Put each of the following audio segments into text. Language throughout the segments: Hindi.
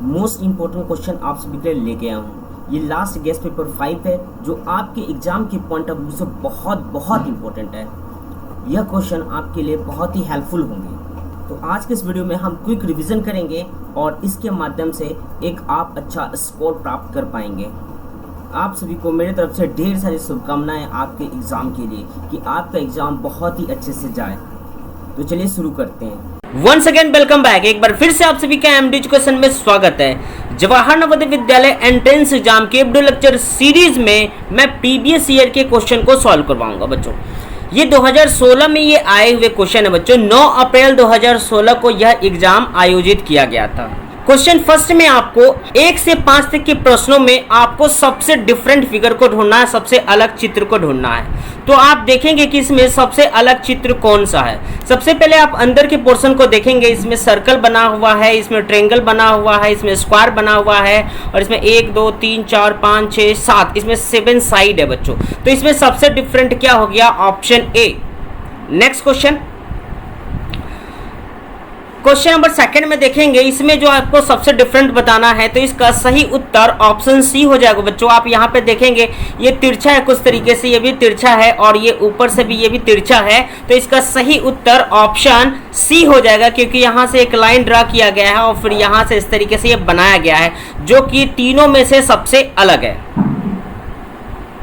मोस्ट इम्पोर्टेंट क्वेश्चन आप सभी के लिए लेके आया हूँ। ये लास्ट गेस्ट पेपर 5 है जो आपके एग्जाम के पॉइंट ऑफ व्यू से बहुत इंपॉर्टेंट है। यह क्वेश्चन आपके लिए बहुत ही हेल्पफुल होंगे। तो आज के इस वीडियो में हम क्विक रिवीजन करेंगे और इसके माध्यम से एक आप अच्छा स्कोर प्राप्त कर पाएंगे। आप सभी को मेरी तरफ से ढेर सारी शुभकामनाएं आपके एग्जाम के लिए कि आपका एग्जाम बहुत ही अच्छे से जाए। तो चलिए शुरू करते हैं। Once again welcome back. एक बार फिर से आप सभी का एमडी एजुकेशन में स्वागत है। जवाहर नवोदय विद्यालय एंट्रेंस एग्जाम के वीडियो लेक्चर सीरीज में मैं प्रीवियस ईयर के क्वेश्चन को सॉल्व करवाऊंगा बच्चों। ये 2016 में ये आए हुए क्वेश्चन है बच्चों। 9 अप्रैल 2016 को यह एग्जाम आयोजित किया गया था। क्वेश्चन फर्स्ट में आपको 1 से 5 तक के प्रश्नों में आपको सबसे डिफरेंट फिगर को ढूंढना है, सबसे अलग चित्र को ढूंढना है। तो आप देखेंगे कि इसमें सबसे अलग चित्र कौन सा है। सबसे पहले आप अंदर के पोर्शन को देखेंगे। इसमें सर्कल बना हुआ है, इसमें ट्रायंगल बना हुआ है, इसमें स्क्वायर बना हुआ है और इसमें 1 2 3 4 5 6 7 इसमें 7 साइड है बच्चों। तो इसमें सबसे डिफरेंट क्या हो गया? Option A. Next question number second में देखेंगे। इसमें जो आपको सबसे डिफरेंट बताना है तो इसका सही उत्तर ऑप्शन सी हो जाएगा बच्चों। आप यहाँ पे देखेंगे ये तिरछा है कुछ तरीके से, ये भी तिरछा है और ये ऊपर से भी ये भी तिरछा है। तो इसका सही उत्तर ऑप्शन सी हो जाएगा क्योंकि यहाँ से एक लाइन ड्रा किया गया है और फिर यहाँ से इस तरीके से ये बनाया गया है जो कि तीनों में से सबसे अलग है।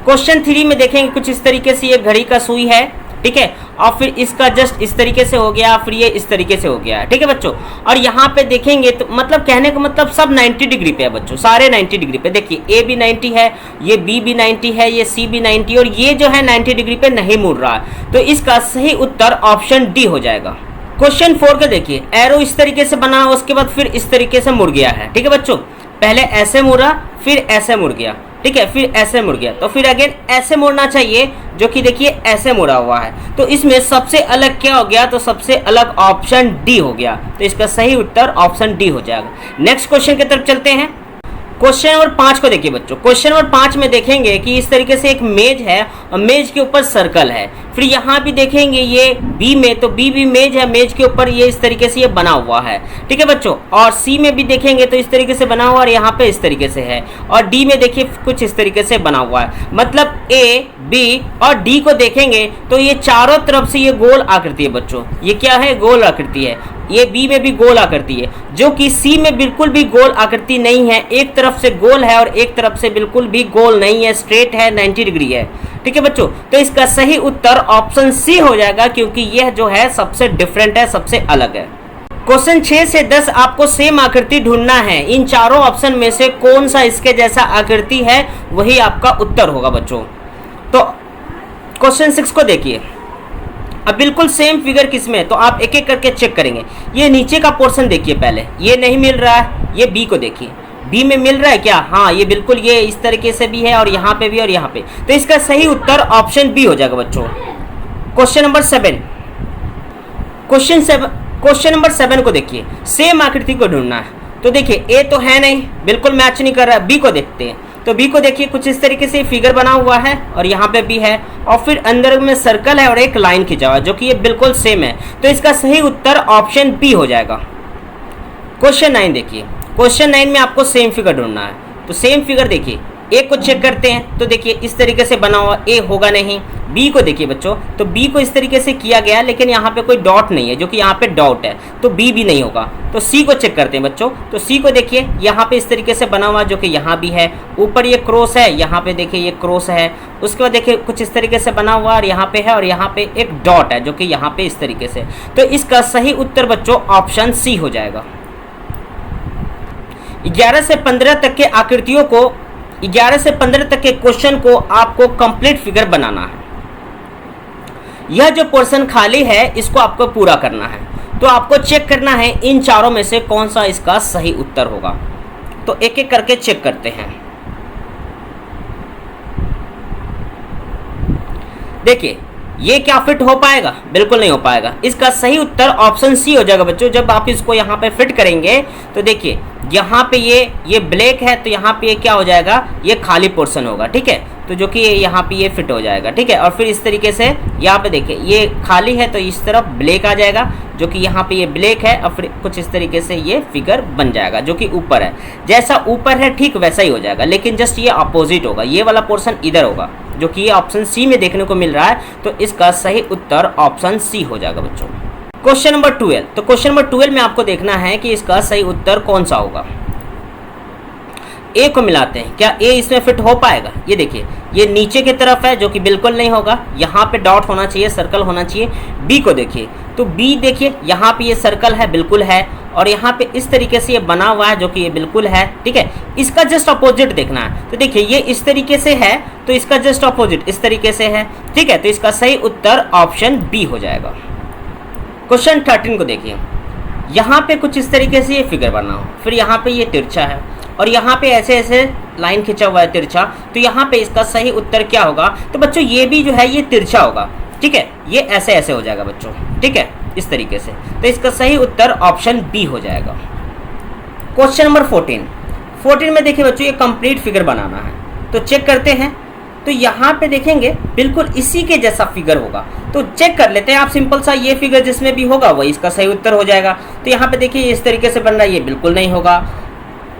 क्वेश्चन 3 में देखेंगे कुछ इस तरीके से ये घड़ी का सुई है, ठीक है, और फिर इसका जस्ट इस तरीके से हो गया, फिर ये इस तरीके से हो गया, ठीक है बच्चों। और यहाँ पे देखेंगे तो मतलब कहने का मतलब सब 90 डिग्री पे है बच्चों, सारे 90 डिग्री पे। देखिए ए भी 90 है, ये बी भी 90 है, ये सी भी 90 और ये जो है 90 डिग्री पे नहीं मुड़ रहा है। तो इसका सही उत्तर ऑप्शन डी हो जाएगा। क्वेश्चन 4 का देखिए, एरो इस तरीके से बना, उसके बाद फिर इस तरीके से मुड़ गया है, ठीक है बच्चों। पहले ऐसे मुड़ा, फिर ऐसे मुड़ गया, ठीक है, फिर ऐसे मुड़ गया, तो फिर अगेन ऐसे मुड़ना चाहिए जो कि देखिए ऐसे मुड़ा हुआ है। तो इसमें सबसे अलग क्या हो गया? तो सबसे अलग ऑप्शन डी हो गया। तो इसका सही उत्तर ऑप्शन डी हो जाएगा। नेक्स्ट क्वेश्चन की तरफ चलते हैं। क्वेश्चन नंबर 5 को देखिए बच्चों। क्वेश्चन नंबर 5 में देखेंगे कि इस तरीके से एक मेज है और मेज के ऊपर सर्कल है। फिर यहाँ भी देखेंगे ये बी में, तो बी भी मेज है, मेज के ऊपर ये इस तरीके से ये बना हुआ है, ठीक है बच्चों। और सी में भी देखेंगे तो इस तरीके से बना हुआ और यहाँ पे इस तरीके से है। और डी में देखिए कुछ इस तरीके से बना हुआ है। मतलब ए, बी और डी को देखेंगे तो ये चारों तरफ से ये गोल आकृति है बच्चों। ये क्या है? गोल आकृति है। ये बी में भी गोल आकृति है जो कि सी में बिल्कुल भी गोल आकृति नहीं है। एक तरफ से गोल है और एक तरफ से बिल्कुल भी गोल नहीं है, स्ट्रेट है, 90 डिग्री है, ठीक है बच्चों। तो इसका सही उत्तर ऑप्शन सी हो जाएगा क्योंकि यह जो है सबसे डिफरेंट है, सबसे अलग है। क्वेश्चन 6 से 10 आपको सेम आकृति ढूंढना है। इन चारों ऑप्शन में से कौन सा इसके जैसा आकृति है वही आपका उत्तर होगा बच्चों। तो क्वेश्चन 6 को देखिए। अब बिल्कुल सेम फिगर किसमें है तो आप एक एक करके चेक करेंगे। ये नीचे का पोर्शन देखिए, पहले ये नहीं मिल रहा है। ये बी को देखिए, बी में मिल रहा है क्या? हाँ, ये बिल्कुल ये इस तरीके से भी है और यहाँ पे भी और यहाँ पे। तो इसका सही उत्तर ऑप्शन बी हो जाएगा बच्चों। Question number 7। क्वेश्चन नंबर 7 को देखिए। सेम आकृति को ढूंढना है। तो देखिए ए तो है नहीं, बिल्कुल मैच नहीं कर रहा है। बी को देखते हैं तो बी को देखिए कुछ इस तरीके से फिगर बना हुआ है और यहाँ पे भी है और फिर अंदर में सर्कल है और एक लाइन खींचा हुआ है जो कि ये बिल्कुल सेम है। तो इसका सही उत्तर ऑप्शन बी हो जाएगा। क्वेश्चन 9 देखिए। क्वेश्चन 9 में आपको सेम फिगर ढूंढना है। तो सेम फिगर देखिए, ए को चेक करते हैं तो देखिए इस तरीके से बना हुआ, ए होगा नहीं। बी को देखिए बच्चों, तो बी को इस तरीके से किया गया लेकिन यहाँ पे कोई डॉट नहीं है जो कि यहाँ पे डॉट है, तो बी भी नहीं होगा। तो सी को चेक करते हैं बच्चों। तो सी को देखिए यहाँ पे इस तरीके से बना हुआ जो कि यहाँ भी है। ऊपर ये क्रॉस है, यहाँ पे देखिए ये क्रॉस है। उसके बाद देखिए कुछ इस तरीके से बना हुआ और यहाँ पे है और यहाँ पे एक डॉट है जो कि यहाँ पे इस तरीके से। तो इसका सही उत्तर बच्चों ऑप्शन सी हो जाएगा। 11 से 15 तक के आकृतियों को 11 से 15 तक के क्वेश्चन को आपको कंप्लीट फिगर बनाना है। यह जो पोर्शन खाली है इसको आपको पूरा करना है। तो आपको चेक करना है इन चारों में से कौन सा इसका सही उत्तर होगा। तो एक एक करके चेक करते हैं। देखिए ये क्या फिट हो पाएगा? बिल्कुल नहीं हो पाएगा। इसका सही उत्तर ऑप्शन सी हो जाएगा बच्चों। जब आप इसको यहाँ पे फिट करेंगे तो देखिए यहाँ पे ये ब्लैक है तो यहाँ पे ये क्या हो जाएगा? ये खाली पोर्शन होगा, ठीक है। तो जो कि यहाँ पे ये फिट हो जाएगा, ठीक है। और फिर इस तरीके से यहाँ पे देखिए ये खाली है तो इस तरफ ब्लैक आ जाएगा जो कि यहाँ पे ये ब्लैक है, और फिर कुछ इस तरीके से ये फिगर बन जाएगा जो कि ऊपर है। जैसा ऊपर है ठीक वैसा ही हो जाएगा, लेकिन जस्ट ये अपोजिट होगा, ये वाला पोर्शन इधर होगा, जो कि ये ऑप्शन सी में देखने को मिल रहा है। तो इसका सही उत्तर ऑप्शन सी हो जाएगा बच्चों। क्वेश्चन नंबर 12, तो क्वेश्चन नंबर 12 में आपको देखना है कि इसका सही उत्तर कौन सा होगा। ए को मिलाते हैं, क्या ए इसमें फिट हो पाएगा? ये देखिए, ये नीचे की तरफ है जो कि बिल्कुल नहीं होगा, यहाँ पे डॉट होना चाहिए, सर्कल होना चाहिए। बी को देखिए, तो बी देखिए यहाँ पे ये सर्कल है, बिल्कुल है, और यहाँ पे इस तरीके से ये बना हुआ है जो कि ये बिल्कुल है, ठीक है। इसका जस्ट अपोजिट देखना है, तो देखिए ये इस तरीके से है, तो इसका जस्ट अपोजिट इस तरीके से है, ठीक है। तो इसका सही उत्तर ऑप्शन बी हो जाएगा। क्वेश्चन 13 को देखिए, यहाँ पे कुछ इस तरीके से ये फिगर बना हो, फिर यहाँ पे ये तिरछा है, और यहाँ पे ऐसे ऐसे लाइन खिंचा हुआ है तिरछा, तो यहाँ पे इसका सही उत्तर क्या होगा? तो बच्चों ये भी जो है ये तिरछा होगा, ठीक है, ये ऐसे ऐसे हो जाएगा बच्चों, ठीक है, इस तरीके से। तो इसका सही उत्तर ऑप्शन बी हो जाएगा। क्वेश्चन नंबर 14 में देखिए बच्चों, ये कंप्लीट फिगर बनाना है, तो चेक करते हैं। तो यहाँ पे देखेंगे बिल्कुल इसी के जैसा फिगर होगा, तो चेक कर लेते हैं आप। सिंपल सा ये फिगर जिसमें भी होगा वही इसका सही उत्तर हो जाएगा। तो यहाँ पे देखिए इस तरीके से बन रहा है, ये बिल्कुल नहीं होगा।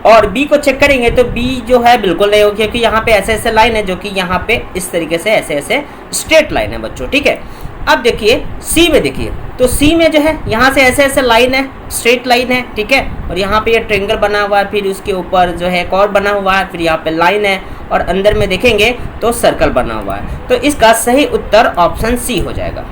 और बी को चेक करेंगे तो बी जो है बिल्कुल नहीं होगी, क्योंकि यहाँ पे ऐसे ऐसे लाइन है जो कि यहाँ पे इस तरीके से ऐसे ऐसे स्ट्रेट लाइन है बच्चों, ठीक है। अब देखिए सी में, देखिए तो सी में जो है यहाँ से ऐसे ऐसे लाइन है, स्ट्रेट लाइन है, ठीक है, और यहाँ पे ये ट्रायंगल बना हुआ है, फिर उसके ऊपर जो है एक और बना हुआ है, फिर यहाँ पे लाइन है, और अंदर में देखेंगे तो सर्कल बना हुआ है। तो इसका सही उत्तर ऑप्शन सी हो जाएगा।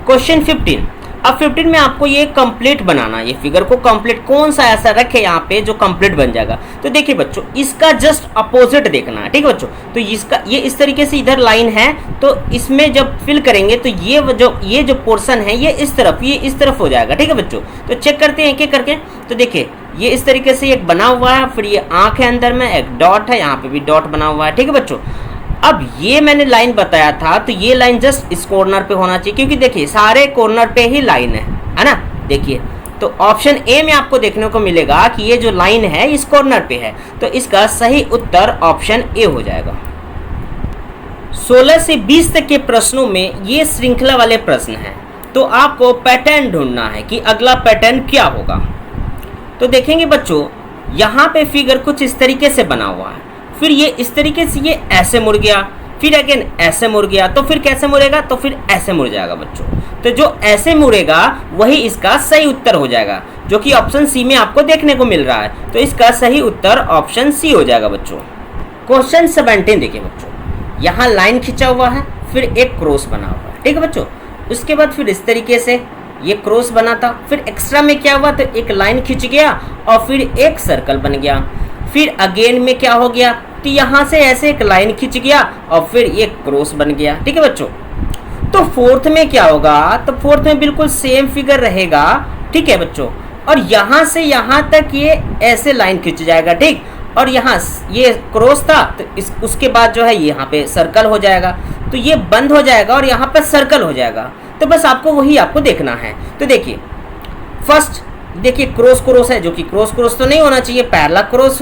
क्वेश्चन 15, अब 15 में आपको ये कंप्लीट बनाना है, ये फिगर को कंप्लीट कौन सा ऐसा रखे यहाँ पे जो कंप्लीट बन जाएगा। तो देखिए बच्चों, इसका जस्ट अपोजिट देखना है, ठीक है बच्चों। तो इसका ये इस तरीके से इधर लाइन है, तो इसमें जब फिल करेंगे तो ये जो पोर्शन है ये इस तरफ हो जाएगा, ठीक है बच्चों। तो चेक करते हैं एक करके। तो देखिए ये इस तरीके से एक बना हुआ है, फिर ये आँख है, अंदर में एक डॉट है, यहाँ पे भी डॉट बना हुआ है, ठीक है बच्चों। अब ये मैंने लाइन बताया था, तो ये लाइन जस्ट इस कॉर्नर पे होना चाहिए, क्योंकि देखिए सारे कॉर्नर पे ही लाइन है ना। देखिए तो ऑप्शन ए में आपको देखने को मिलेगा कि ये जो लाइन है इस कॉर्नर पे है, तो इसका सही उत्तर ऑप्शन ए हो जाएगा। 16 से 20 तक के प्रश्नों में ये श्रृंखला वाले प्रश्न हैं, तो आपको पैटर्न ढूंढना है कि अगला पैटर्न क्या होगा। तो देखेंगे बच्चों, यहाँ पे फिगर कुछ इस तरीके से बना हुआ है, फिर ये इस तरीके से ये ऐसे मुड़ गया, फिर अगेन ऐसे मुड़ गया, तो फिर कैसे मुड़ेगा? तो फिर ऐसे मुड़ जाएगा बच्चों। तो जो ऐसे मुड़ेगा वही इसका सही उत्तर हो जाएगा, जो कि ऑप्शन सी में आपको देखने को मिल रहा है। तो इसका सही उत्तर ऑप्शन सी हो जाएगा बच्चों। क्वेश्चन 17 देखिए बच्चों, यहाँ लाइन खिंचा हुआ है, फिर एक क्रॉस बना हुआ है, ठीक है बच्चों। उसके बाद फिर इस तरीके से ये क्रॉस बना था, फिर एक्स्ट्रा में क्या हुआ? तो एक लाइन खिंच गया और फिर एक सर्कल बन गया। फिर अगेन में क्या हो गया? तो यहाँ से ऐसे एक लाइन खिंच गया और फिर ये क्रॉस बन गया, ठीक है बच्चों। तो फोर्थ में क्या होगा? तो फोर्थ में बिल्कुल सेम फिगर रहेगा, ठीक है बच्चों। और यहाँ से यहाँ तक ये ऐसे लाइन खिंच जाएगा, ठीक। और यहाँ ये क्रॉस था, तो उसके बाद जो है यहाँ पे सर्कल हो जाएगा, तो ये बंद हो जाएगा और यहाँ पे सर्कल हो जाएगा। तो बस आपको वही आपको देखना है। तो देखिए फर्स्ट देखिए क्रॉस है, जो कि क्रॉस तो नहीं होना चाहिए, पैरेलल क्रॉस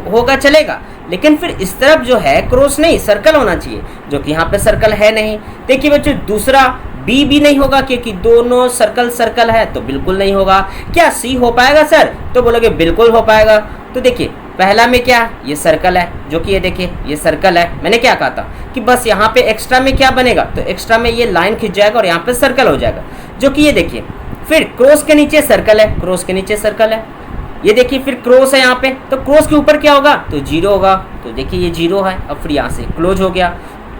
होगा चलेगा, लेकिन फिर इस तरफ जो है क्रॉस नहीं, सर्कल होना चाहिए, जो कि यहाँ पे सर्कल है नहीं। देखिए बच्चों दूसरा बी भी नहीं होगा, क्योंकि दोनों सर्कल है, तो बिल्कुल नहीं होगा। क्या सी हो पाएगा सर? तो बोलोगे बिल्कुल हो पाएगा। तो देखिए पहला में क्या, ये सर्कल है, जो कि ये देखिए ये सर्कल है। मैंने क्या कहा था कि बस यहाँ पे एक्स्ट्रा में क्या बनेगा? तो एक्स्ट्रा में ये लाइन खिंच जाएगा और यहाँ पे सर्कल हो जाएगा, जो कि ये देखिए। फिर क्रॉस के नीचे सर्कल है, क्रॉस के नीचे सर्कल है, ये देखिए। फिर क्रॉस है यहाँ पे, तो क्रॉस के ऊपर क्या होगा? तो जीरो होगा, तो देखिए ये जीरो है, और फिर यहाँ से क्लोज हो गया।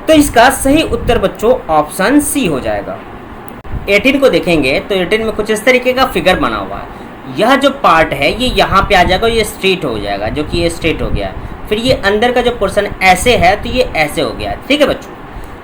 तो इसका सही उत्तर बच्चों ऑप्शन सी हो जाएगा। 18 को देखेंगे तो 18 में कुछ इस तरीके का फिगर बना हुआ है। यह जो पार्ट है ये यहाँ पे आ जाएगा, ये स्ट्रेट हो जाएगा, जो कि ये स्ट्रेट हो गया। फिर ये अंदर का जो पोर्शन ऐसे है, तो ये ऐसे हो गया, ठीक है बच्चों।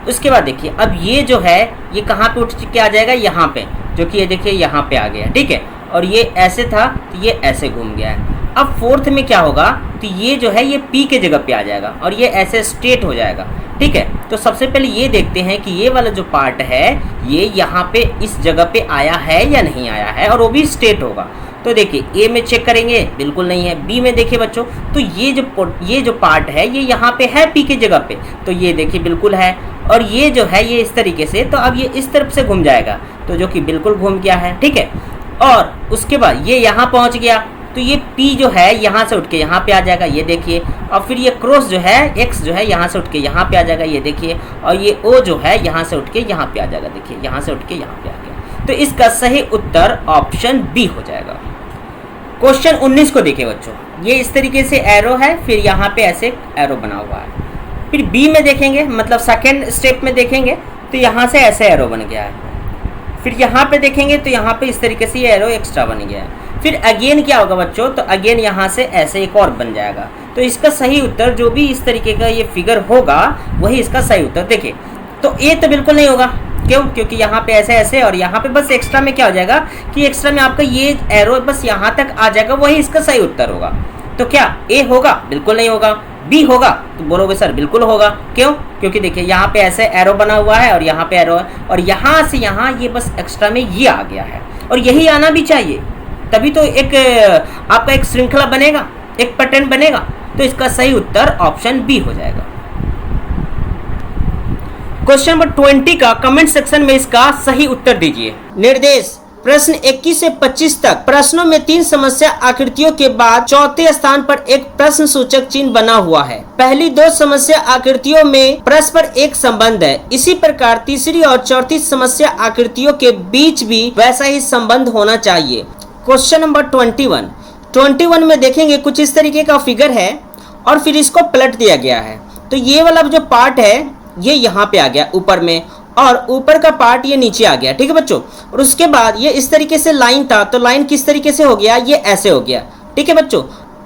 उसके बाद देखिए अब ये जो है ये कहाँ पे उठ के आ जाएगा? यहाँ पे, जो कि ये देखिए यहाँ पे आ गया, ठीक है। और ये ऐसे था, तो ये ऐसे घूम गया है। अब फोर्थ में क्या होगा? तो ये जो है ये पी के जगह पे आ जाएगा और ये ऐसे स्ट्रेट हो जाएगा, ठीक है। तो सबसे पहले ये देखते हैं कि ये वाला जो पार्ट है ये यहाँ पे इस जगह पे आया है या नहीं आया है, और वो भी स्ट्रेट होगा। तो देखिए ए में चेक करेंगे, बिल्कुल नहीं है। बी में देखिए बच्चों, तो ये जो पार्ट है ये यहाँ पे है पी की जगह पे, तो ये देखिए बिल्कुल है। और ये जो है ये इस तरीके से, तो अब ये इस तरफ से घूम जाएगा, तो जो कि बिल्कुल घूम गया है, ठीक है। और उसके बाद ये यहाँ पहुँच गया, तो ये P जो है यहाँ से उठ के यहाँ पे आ जाएगा, ये देखिए। और फिर ये क्रॉस जो है X जो है यहाँ से उठ के यहाँ पे आ जाएगा, ये देखिए। और ये O जो है यहाँ से उठ के यहाँ पे आ जाएगा, देखिए यहाँ से उठ के यहाँ पे आ गया। तो इसका सही उत्तर ऑप्शन बी हो जाएगा। क्वेश्चन 19 को देखिए बच्चों, ये इस तरीके से एरो है, फिर यहाँ पे ऐसे एरो बना हुआ है। फिर बी में देखेंगे, मतलब सेकेंड स्टेप में देखेंगे, तो यहाँ से ऐसे एरो बन गया है। फिर यहाँ पे देखेंगे तो यहाँ पे इस तरीके से ये एरो एक्स्ट्रा बन गया है। फिर अगेन क्या होगा बच्चों, तो अगेन यहाँ से ऐसे एक और बन जाएगा। तो इसका सही उत्तर जो भी इस तरीके का ये फिगर होगा वही इसका सही उत्तर। देखिए तो ए तो बिल्कुल नहीं होगा, क्यों? क्योंकि यहाँ पे ऐसे ऐसे और यहाँ पे बस एक्स्ट्रा में क्या हो जाएगा कि एक्स्ट्रा में आपका ये एरो बस यहाँ तक आ जाएगा, वही इसका सही उत्तर होगा। तो क्या ए होगा? बिल्कुल नहीं होगा। बी होगा? तो बोलोगे सर बिल्कुल होगा, क्यों? क्योंकि देखिए यहाँ पे ऐसे एरो बना हुआ है और यहाँ पे एरो है, और यहाँ से यहाँ ये बस एक्स्ट्रा में ये आ गया है, और यही आना भी चाहिए, तभी तो एक आपका एक श्रृंखला बनेगा, एक पैटर्न बनेगा। तो इसका सही उत्तर ऑप्शन बी हो जाएगा। क्वेश्चन नंबर 20 का कमेंट सेक्शन में इसका सही उत्तर दीजिए। निर्देश प्रश्न 21 से 25 तक प्रश्नों में 3 समस्या आकृतियों के बाद चौथे स्थान पर एक प्रश्न सूचक चिन्ह बना हुआ है। पहली 2 समस्या आकृतियों में परस्पर एक संबंध है। इसी प्रकार तीसरी और चौथी समस्या आकृतियों के बीच भी वैसा ही संबंध होना चाहिए। क्वेश्चन नंबर 21 में देखेंगे कुछ इस तरीके का फिगर है और फिर इसको पलट दिया गया है। तो ये वाला जो पार्ट है ये यहाँ पे आ गया ऊपर में, और ऊपर का पार्ट ये नीचे आ गया, ठीक है बच्चों। और उसके बाद ये इस तरीके से लाइन था, तो लाइन किस तरीके से हो गया, ये ऐसे हो गया, ठीक है बच्चों।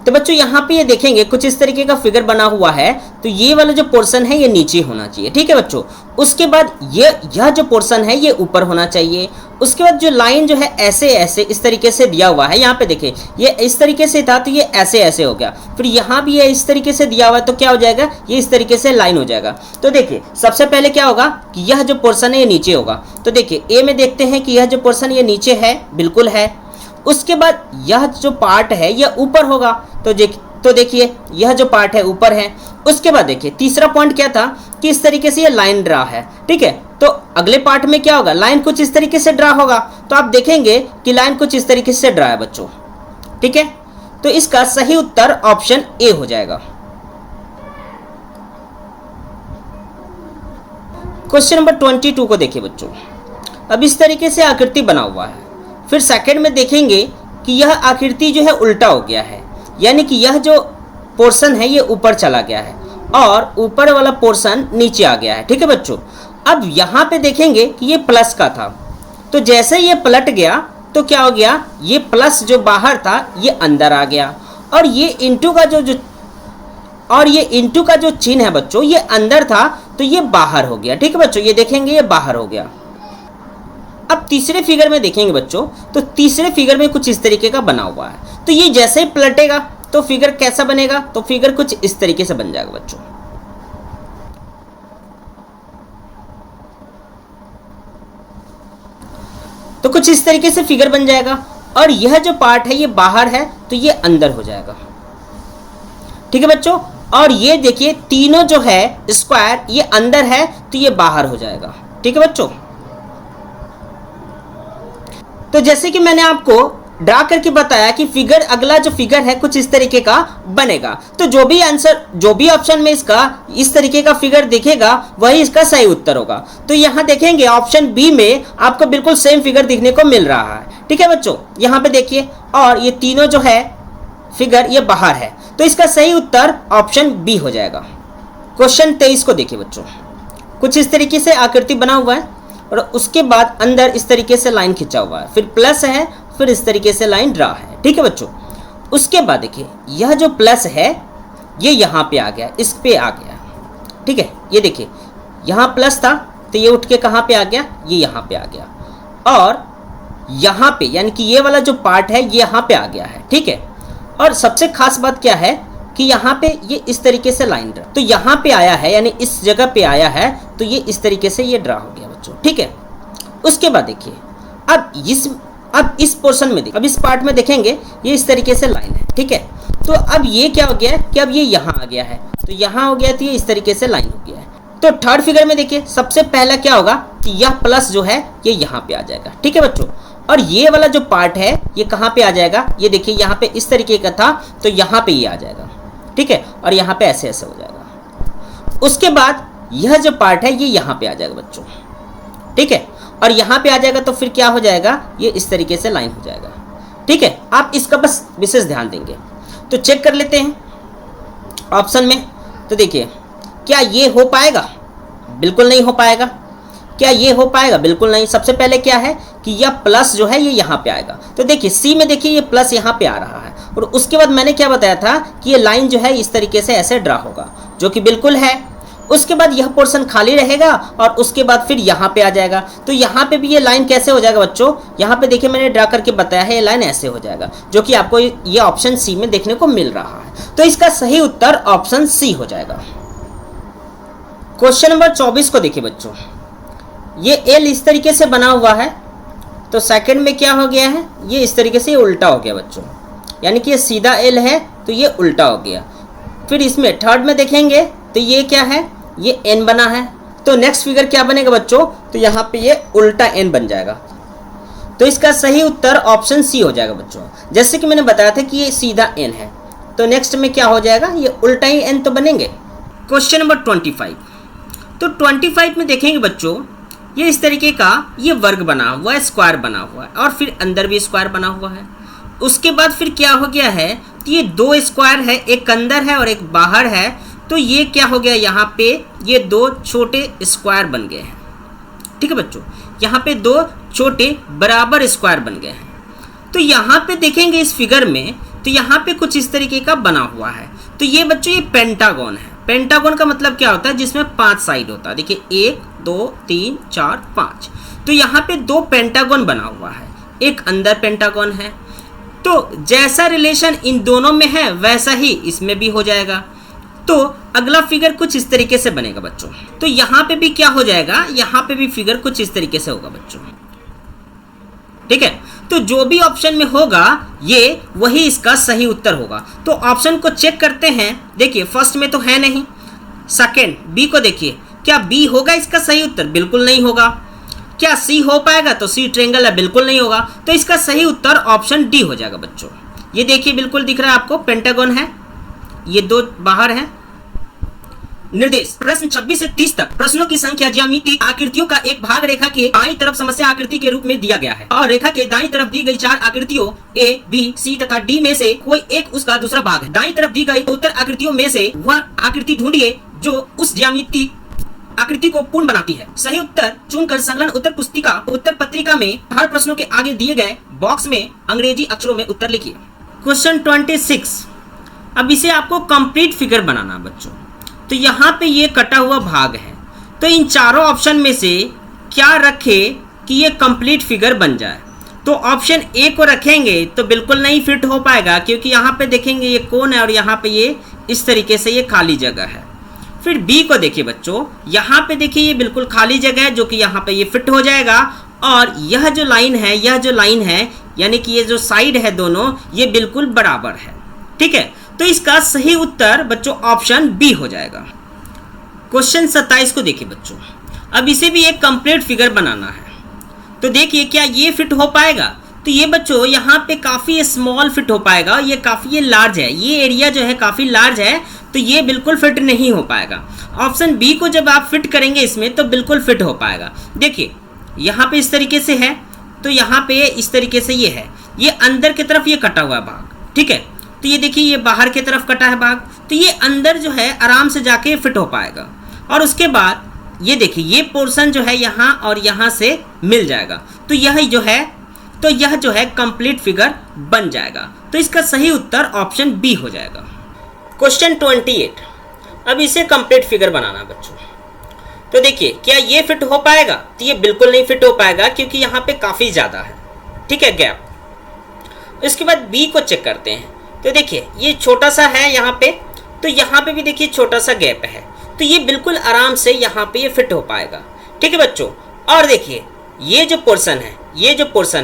तो बच्चों यहाँ पे ये देखेंगे कुछ इस तरीके का फिगर बना हुआ है, तो ये वाला जो पोर्शन है ये नीचे होना चाहिए, ठीक है बच्चों। उसके बाद यह जो पोर्शन है ये ऊपर होना चाहिए। उसके बाद जो लाइन जो है ऐसे ऐसे इस तरीके से दिया हुआ है, यहाँ पे देखिए ये इस तरीके से था तो ये ऐसे ऐसे हो गया। फिर यहाँ भी ये इस तरीके से दिया हुआ है, तो क्या हो जाएगा, ये इस तरीके से लाइन हो जाएगा। तो देखिए सबसे पहले क्या होगा कि यह जो पोर्शन है ये नीचे होगा। तो देखिए ए में देखते हैं कि यह जो पोर्शन ये नीचे है, बिल्कुल है। उसके बाद यह जो पार्ट है यह ऊपर होगा, तो देखिए यह जो पार्ट है ऊपर है। उसके बाद देखिए तीसरा पॉइंट क्या था कि इस तरीके से ये लाइन ड्रा है, ठीक है। तो अगले पार्ट में क्या होगा, लाइन कुछ इस तरीके से ड्रा होगा। तो आप देखेंगे कि लाइन कुछ इस तरीके से ड्रा है बच्चों, ठीक है। तो इसका सही उत्तर ऑप्शन ए हो जाएगा। क्वेश्चन नंबर 22 को देखिए बच्चों। अब इस तरीके से आकृति बना हुआ है। फिर सेकंड में देखेंगे कि यह आकृति जो है उल्टा हो गया है, यानी कि यह जो पोर्शन है ये ऊपर चला गया है और ऊपर वाला पोर्शन नीचे आ गया है, ठीक है बच्चों। अब यहाँ पे देखेंगे कि ये प्लस का था, तो जैसे ये पलट गया तो क्या हो गया, ये प्लस जो बाहर था ये अंदर आ गया, और ये इंटू का जो चिन्ह है बच्चों ये अंदर था तो ये बाहर हो गया, ठीक है बच्चों। ये देखेंगे ये बाहर हो गया। अब तीसरे फिगर में देखेंगे बच्चों, तो तीसरे फिगर में कुछ इस तरीके का बना हुआ है। तो ये जैसे ही पलटेगा तो फिगर कैसा बनेगा, तो फिगर कुछ इस तरीके से बन जाएगा बच्चों। तो कुछ इस तरीके से फिगर बन जाएगा, और यह जो पार्ट है ये बाहर है तो ये अंदर हो जाएगा, ठीक है बच्चों। और ये देखिए तीनों जो है स्क्वायर ये अंदर है तो ये बाहर हो जाएगा, ठीक है बच्चों। तो जैसे कि मैंने आपको ड्रा करके बताया कि फिगर अगला जो फिगर है कुछ इस तरीके का बनेगा। तो जो भी ऑप्शन में इसका इस तरीके का फिगर दिखेगा वही इसका सही उत्तर होगा। तो यहाँ देखेंगे ऑप्शन बी में आपको बिल्कुल सेम फिगर दिखने को मिल रहा है, ठीक है बच्चों। यहाँ पे देखिए, और ये तीनों जो है फिगर ये बाहर है, तो इसका सही उत्तर ऑप्शन बी हो जाएगा। क्वेश्चन 23 को देखिए बच्चों। कुछ इस तरीके से आकृति बना हुआ है और उसके बाद अंदर इस तरीके से लाइन खिंचा हुआ है, फिर प्लस है, फिर इस तरीके से लाइन ड्रा है, ठीक है बच्चों। उसके बाद देखिए यह जो प्लस है ये यहाँ पे आ गया, इस पे आ गया, ठीक है। ये देखिए यहाँ प्लस था तो ये उठ के कहाँ पे आ गया, ये यहाँ पे आ गया, और यहाँ पे यानी कि ये वाला जो पार्ट है ये यहाँ पे आ गया है, ठीक है। और सबसे खास बात क्या है कि यहाँ पे ये इस तरीके से लाइन ड्रा, तो यहाँ पे आया है यानी इस जगह पे आया है तो ये इस तरीके से ये ड्रा हो गया बच्चों, ठीक है। उसके बाद देखिए अब इस पोर्शन में अब इस पार्ट में देखेंगे ये इस तरीके से लाइन है, ठीक है। तो अब ये क्या हो गया कि अब ये यहाँ आ गया है, तो यहाँ हो गया तो ये इस तरीके से लाइन हो गया है, तो थर्ड फिगर में देखिए सबसे पहला क्या होगा कि यह प्लस जो है ये यहाँ पे आ जाएगा। ठीक है बच्चों, और ये वाला जो पार्ट है ये कहाँ पे आ जाएगा, ये देखिए यहाँ पे इस तरीके का था तो यहाँ पे ये आ जाएगा। ठीक है, और यहाँ पे ऐसे ऐसे हो जाएगा। उसके बाद यह जो पार्ट है ये यहाँ पे आ जाएगा बच्चों। ठीक है, और यहाँ पे आ जाएगा तो फिर क्या हो जाएगा, ये इस तरीके से लाइन हो जाएगा। ठीक है, आप इसका बस विशेष ध्यान देंगे। तो चेक कर लेते हैं ऑप्शन में। तो देखिए क्या ये हो पाएगा, बिल्कुल नहीं हो पाएगा। क्या ये हो पाएगा, बिल्कुल नहीं। सबसे पहले क्या है कि यह प्लस जो है ये यहाँ पे आएगा। तो देखिए सी में देखिए ये प्लस यहाँ पे आ रहा है, और उसके बाद मैंने क्या बताया था कि ये लाइन जो है इस तरीके से ऐसे ड्रा होगा, जो कि बिल्कुल है। उसके बाद यह पोर्शन खाली रहेगा और उसके बाद फिर यहाँ पे आ जाएगा। तो यहाँ पे भी ये लाइन कैसे हो जाएगा बच्चों, यहाँ पे देखिए मैंने ड्रा करके बताया है, ये लाइन ऐसे हो जाएगा, जो कि आपको ये ऑप्शन सी में देखने को मिल रहा है। तो इसका सही उत्तर ऑप्शन सी हो जाएगा। क्वेश्चन नंबर 24 को देखिए बच्चों, ये एल इस तरीके से बना हुआ है, तो सेकंड में क्या हो गया है, ये इस तरीके से उल्टा हो गया बच्चों, यानी कि ये सीधा एल है तो ये उल्टा हो गया। फिर इसमें थर्ड में देखेंगे तो ये क्या है, ये एन बना है। तो नेक्स्ट फिगर क्या बनेगा बच्चों, तो यहाँ पे ये उल्टा एन बन जाएगा। तो इसका सही उत्तर ऑप्शन सी हो जाएगा बच्चों। जैसे कि मैंने बताया था कि ये सीधा एन है, तो नेक्स्ट में क्या हो जाएगा, ये उल्टा ही एन तो बनेंगे। क्वेश्चन नंबर 25, तो 25 में देखेंगे बच्चों, ये इस तरीके का ये वर्ग बना हुआ है, स्क्वायर बना हुआ है, और फिर अंदर भी स्क्वायर बना हुआ है। उसके बाद फिर क्या हो गया है कि ये दो स्क्वायर है, एक अंदर है और एक बाहर है। तो ये क्या हो गया, यहाँ पे ये दो छोटे स्क्वायर बन गए हैं। ठीक है बच्चों, यहाँ पे दो छोटे बराबर स्क्वायर बन गए हैं। तो यहाँ पे देखेंगे इस फिगर में, तो यहाँ पे कुछ इस तरीके का बना हुआ है। तो ये बच्चों ये पेंटागन है। पेंटागन का मतलब क्या होता है, जिसमें 5 साइड होता है। देखिए 1 2 3 4 5। तो यहाँ पे दो पेंटागन बना हुआ है, एक अंदर पेंटागन है। तो जैसा रिलेशन इन दोनों में है वैसा ही इसमें भी हो जाएगा। तो अगला फिगर कुछ इस तरीके से बनेगा बच्चों। तो यहाँ पे भी क्या हो जाएगा, यहाँ पे भी फिगर कुछ इस तरीके से होगा बच्चों। ठीक है, तो जो भी ऑप्शन में होगा ये वही इसका सही उत्तर होगा। तो ऑप्शन को चेक करते हैं। देखिए फर्स्ट में तो है नहीं, सेकंड बी को देखिए, क्या बी होगा इसका सही उत्तर, बिल्कुल नहीं होगा। क्या सी हो पाएगा, तो सी ट्रायंगल है, बिल्कुल नहीं होगा। तो इसका सही उत्तर ऑप्शन डी हो जाएगा बच्चों। ये देखिए बिल्कुल दिख रहा है आपको, पेंटागन है, ये दो बाहर है। निर्देश प्रश्न 26 से 30 तक प्रश्नों की संख्या ज्यामितीय आकृतियों का एक भाग रेखा के बाईं तरफ समस्या आकृति के रूप में दिया गया है, और रेखा के दाईं तरफ दी गई 4 आकृतियों ए, बी, सी तथा डी में से कोई एक उसका दूसरा भाग है। दाईं तरफ दी गई उत्तर आकृतियों में से वह आकृति ढूंढिए जो उस ज्यामितीय आकृति को पूर्ण बनाती है। सही उत्तर चुनकर संलग्न उत्तर पत्रिका में हर प्रश्नों के आगे दिए गए बॉक्स में अंग्रेजी अक्षरों में उत्तर लिखिए। क्वेश्चन 26, अब इसे आपको कंप्लीट फिगर बनाना है बच्चों। तो यहाँ पे ये कटा हुआ भाग है, तो इन चारों ऑप्शन में से क्या रखे कि ये कंप्लीट फिगर बन जाए। तो ऑप्शन ए को रखेंगे तो बिल्कुल नहीं फिट हो पाएगा, क्योंकि यहाँ पे देखेंगे ये कोन है और यहाँ पे ये इस तरीके से ये खाली जगह है। फिर बी को देखिए बच्चों, यहाँ पे देखिए ये बिल्कुल खाली जगह है, जो कि यहाँ पे ये फिट हो जाएगा। और यह जो लाइन है, यानी कि ये जो साइड है दोनों, ये बिल्कुल बराबर है। ठीक है, तो इसका सही उत्तर बच्चों ऑप्शन बी हो जाएगा। क्वेश्चन 27 को देखिए बच्चों, अब इसे भी एक कंप्लीट फिगर बनाना है। तो देखिए क्या ये फिट हो पाएगा, तो ये बच्चों यहाँ पे काफ़ी स्मॉल फिट हो पाएगा, ये काफ़ी लार्ज है, ये एरिया जो है काफ़ी लार्ज है, तो ये बिल्कुल फिट नहीं हो पाएगा। ऑप्शन बी को जब आप फिट करेंगे इसमें तो बिल्कुल फिट हो पाएगा। देखिए यहाँ पे इस तरीके से है, तो यहाँ पे इस तरीके से ये है, ये अंदर की तरफ ये कटा हुआ भाग। ठीक है, तो ये देखिए ये बाहर की तरफ कटा है भाग, तो ये अंदर जो है आराम से जाके फिट हो पाएगा। और उसके बाद ये देखिए ये पोर्शन जो है यहाँ और यहाँ से मिल जाएगा, तो यह जो है कंप्लीट फिगर बन जाएगा। तो इसका सही उत्तर ऑप्शन बी हो जाएगा। क्वेश्चन 28, अब इसे कंप्लीट फिगर बनाना बच्चों। तो देखिए क्या ये फिट हो पाएगा, तो ये बिल्कुल नहीं फिट हो पाएगा, क्योंकि यहाँ पे काफ़ी ज़्यादा है। ठीक है, गैप। इसके बाद बी को चेक करते हैं। तो देखिए ये छोटा सा है यहाँ पे, तो यहाँ पे भी देखिए छोटा सा गैप है, तो ये बिल्कुल आराम से यहाँ पे ये फिट हो पाएगा। ठीक है बच्चों, और देखिए ये जो पोर्शन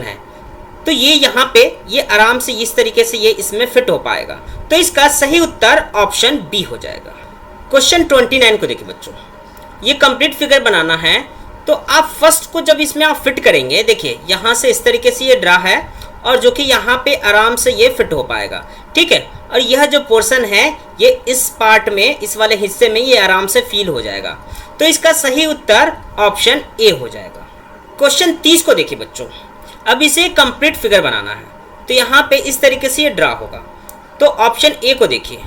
है, तो ये यहाँ पे ये आराम से इस तरीके से ये इसमें फिट हो पाएगा। तो इसका सही उत्तर ऑप्शन बी हो जाएगा। क्वेश्चन 29 को देखिए बच्चों, ये कंप्लीट फिगर बनाना है तो आप फर्स्ट को जब इसमें आप फिट करेंगे, देखिए यहाँ से इस तरीके से ये ड्रा है और जो कि यहाँ पे आराम से ये फिट हो पाएगा, ठीक है। और यह जो पोर्शन है ये इस पार्ट में, इस वाले हिस्से में ये आराम से फील हो जाएगा। तो इसका सही उत्तर ऑप्शन ए हो जाएगा। क्वेश्चन 30 को देखिए बच्चों, अब इसे कंप्लीट फिगर बनाना है तो यहाँ पे इस तरीके से ये ड्रा होगा। तो ऑप्शन ए को देखिए,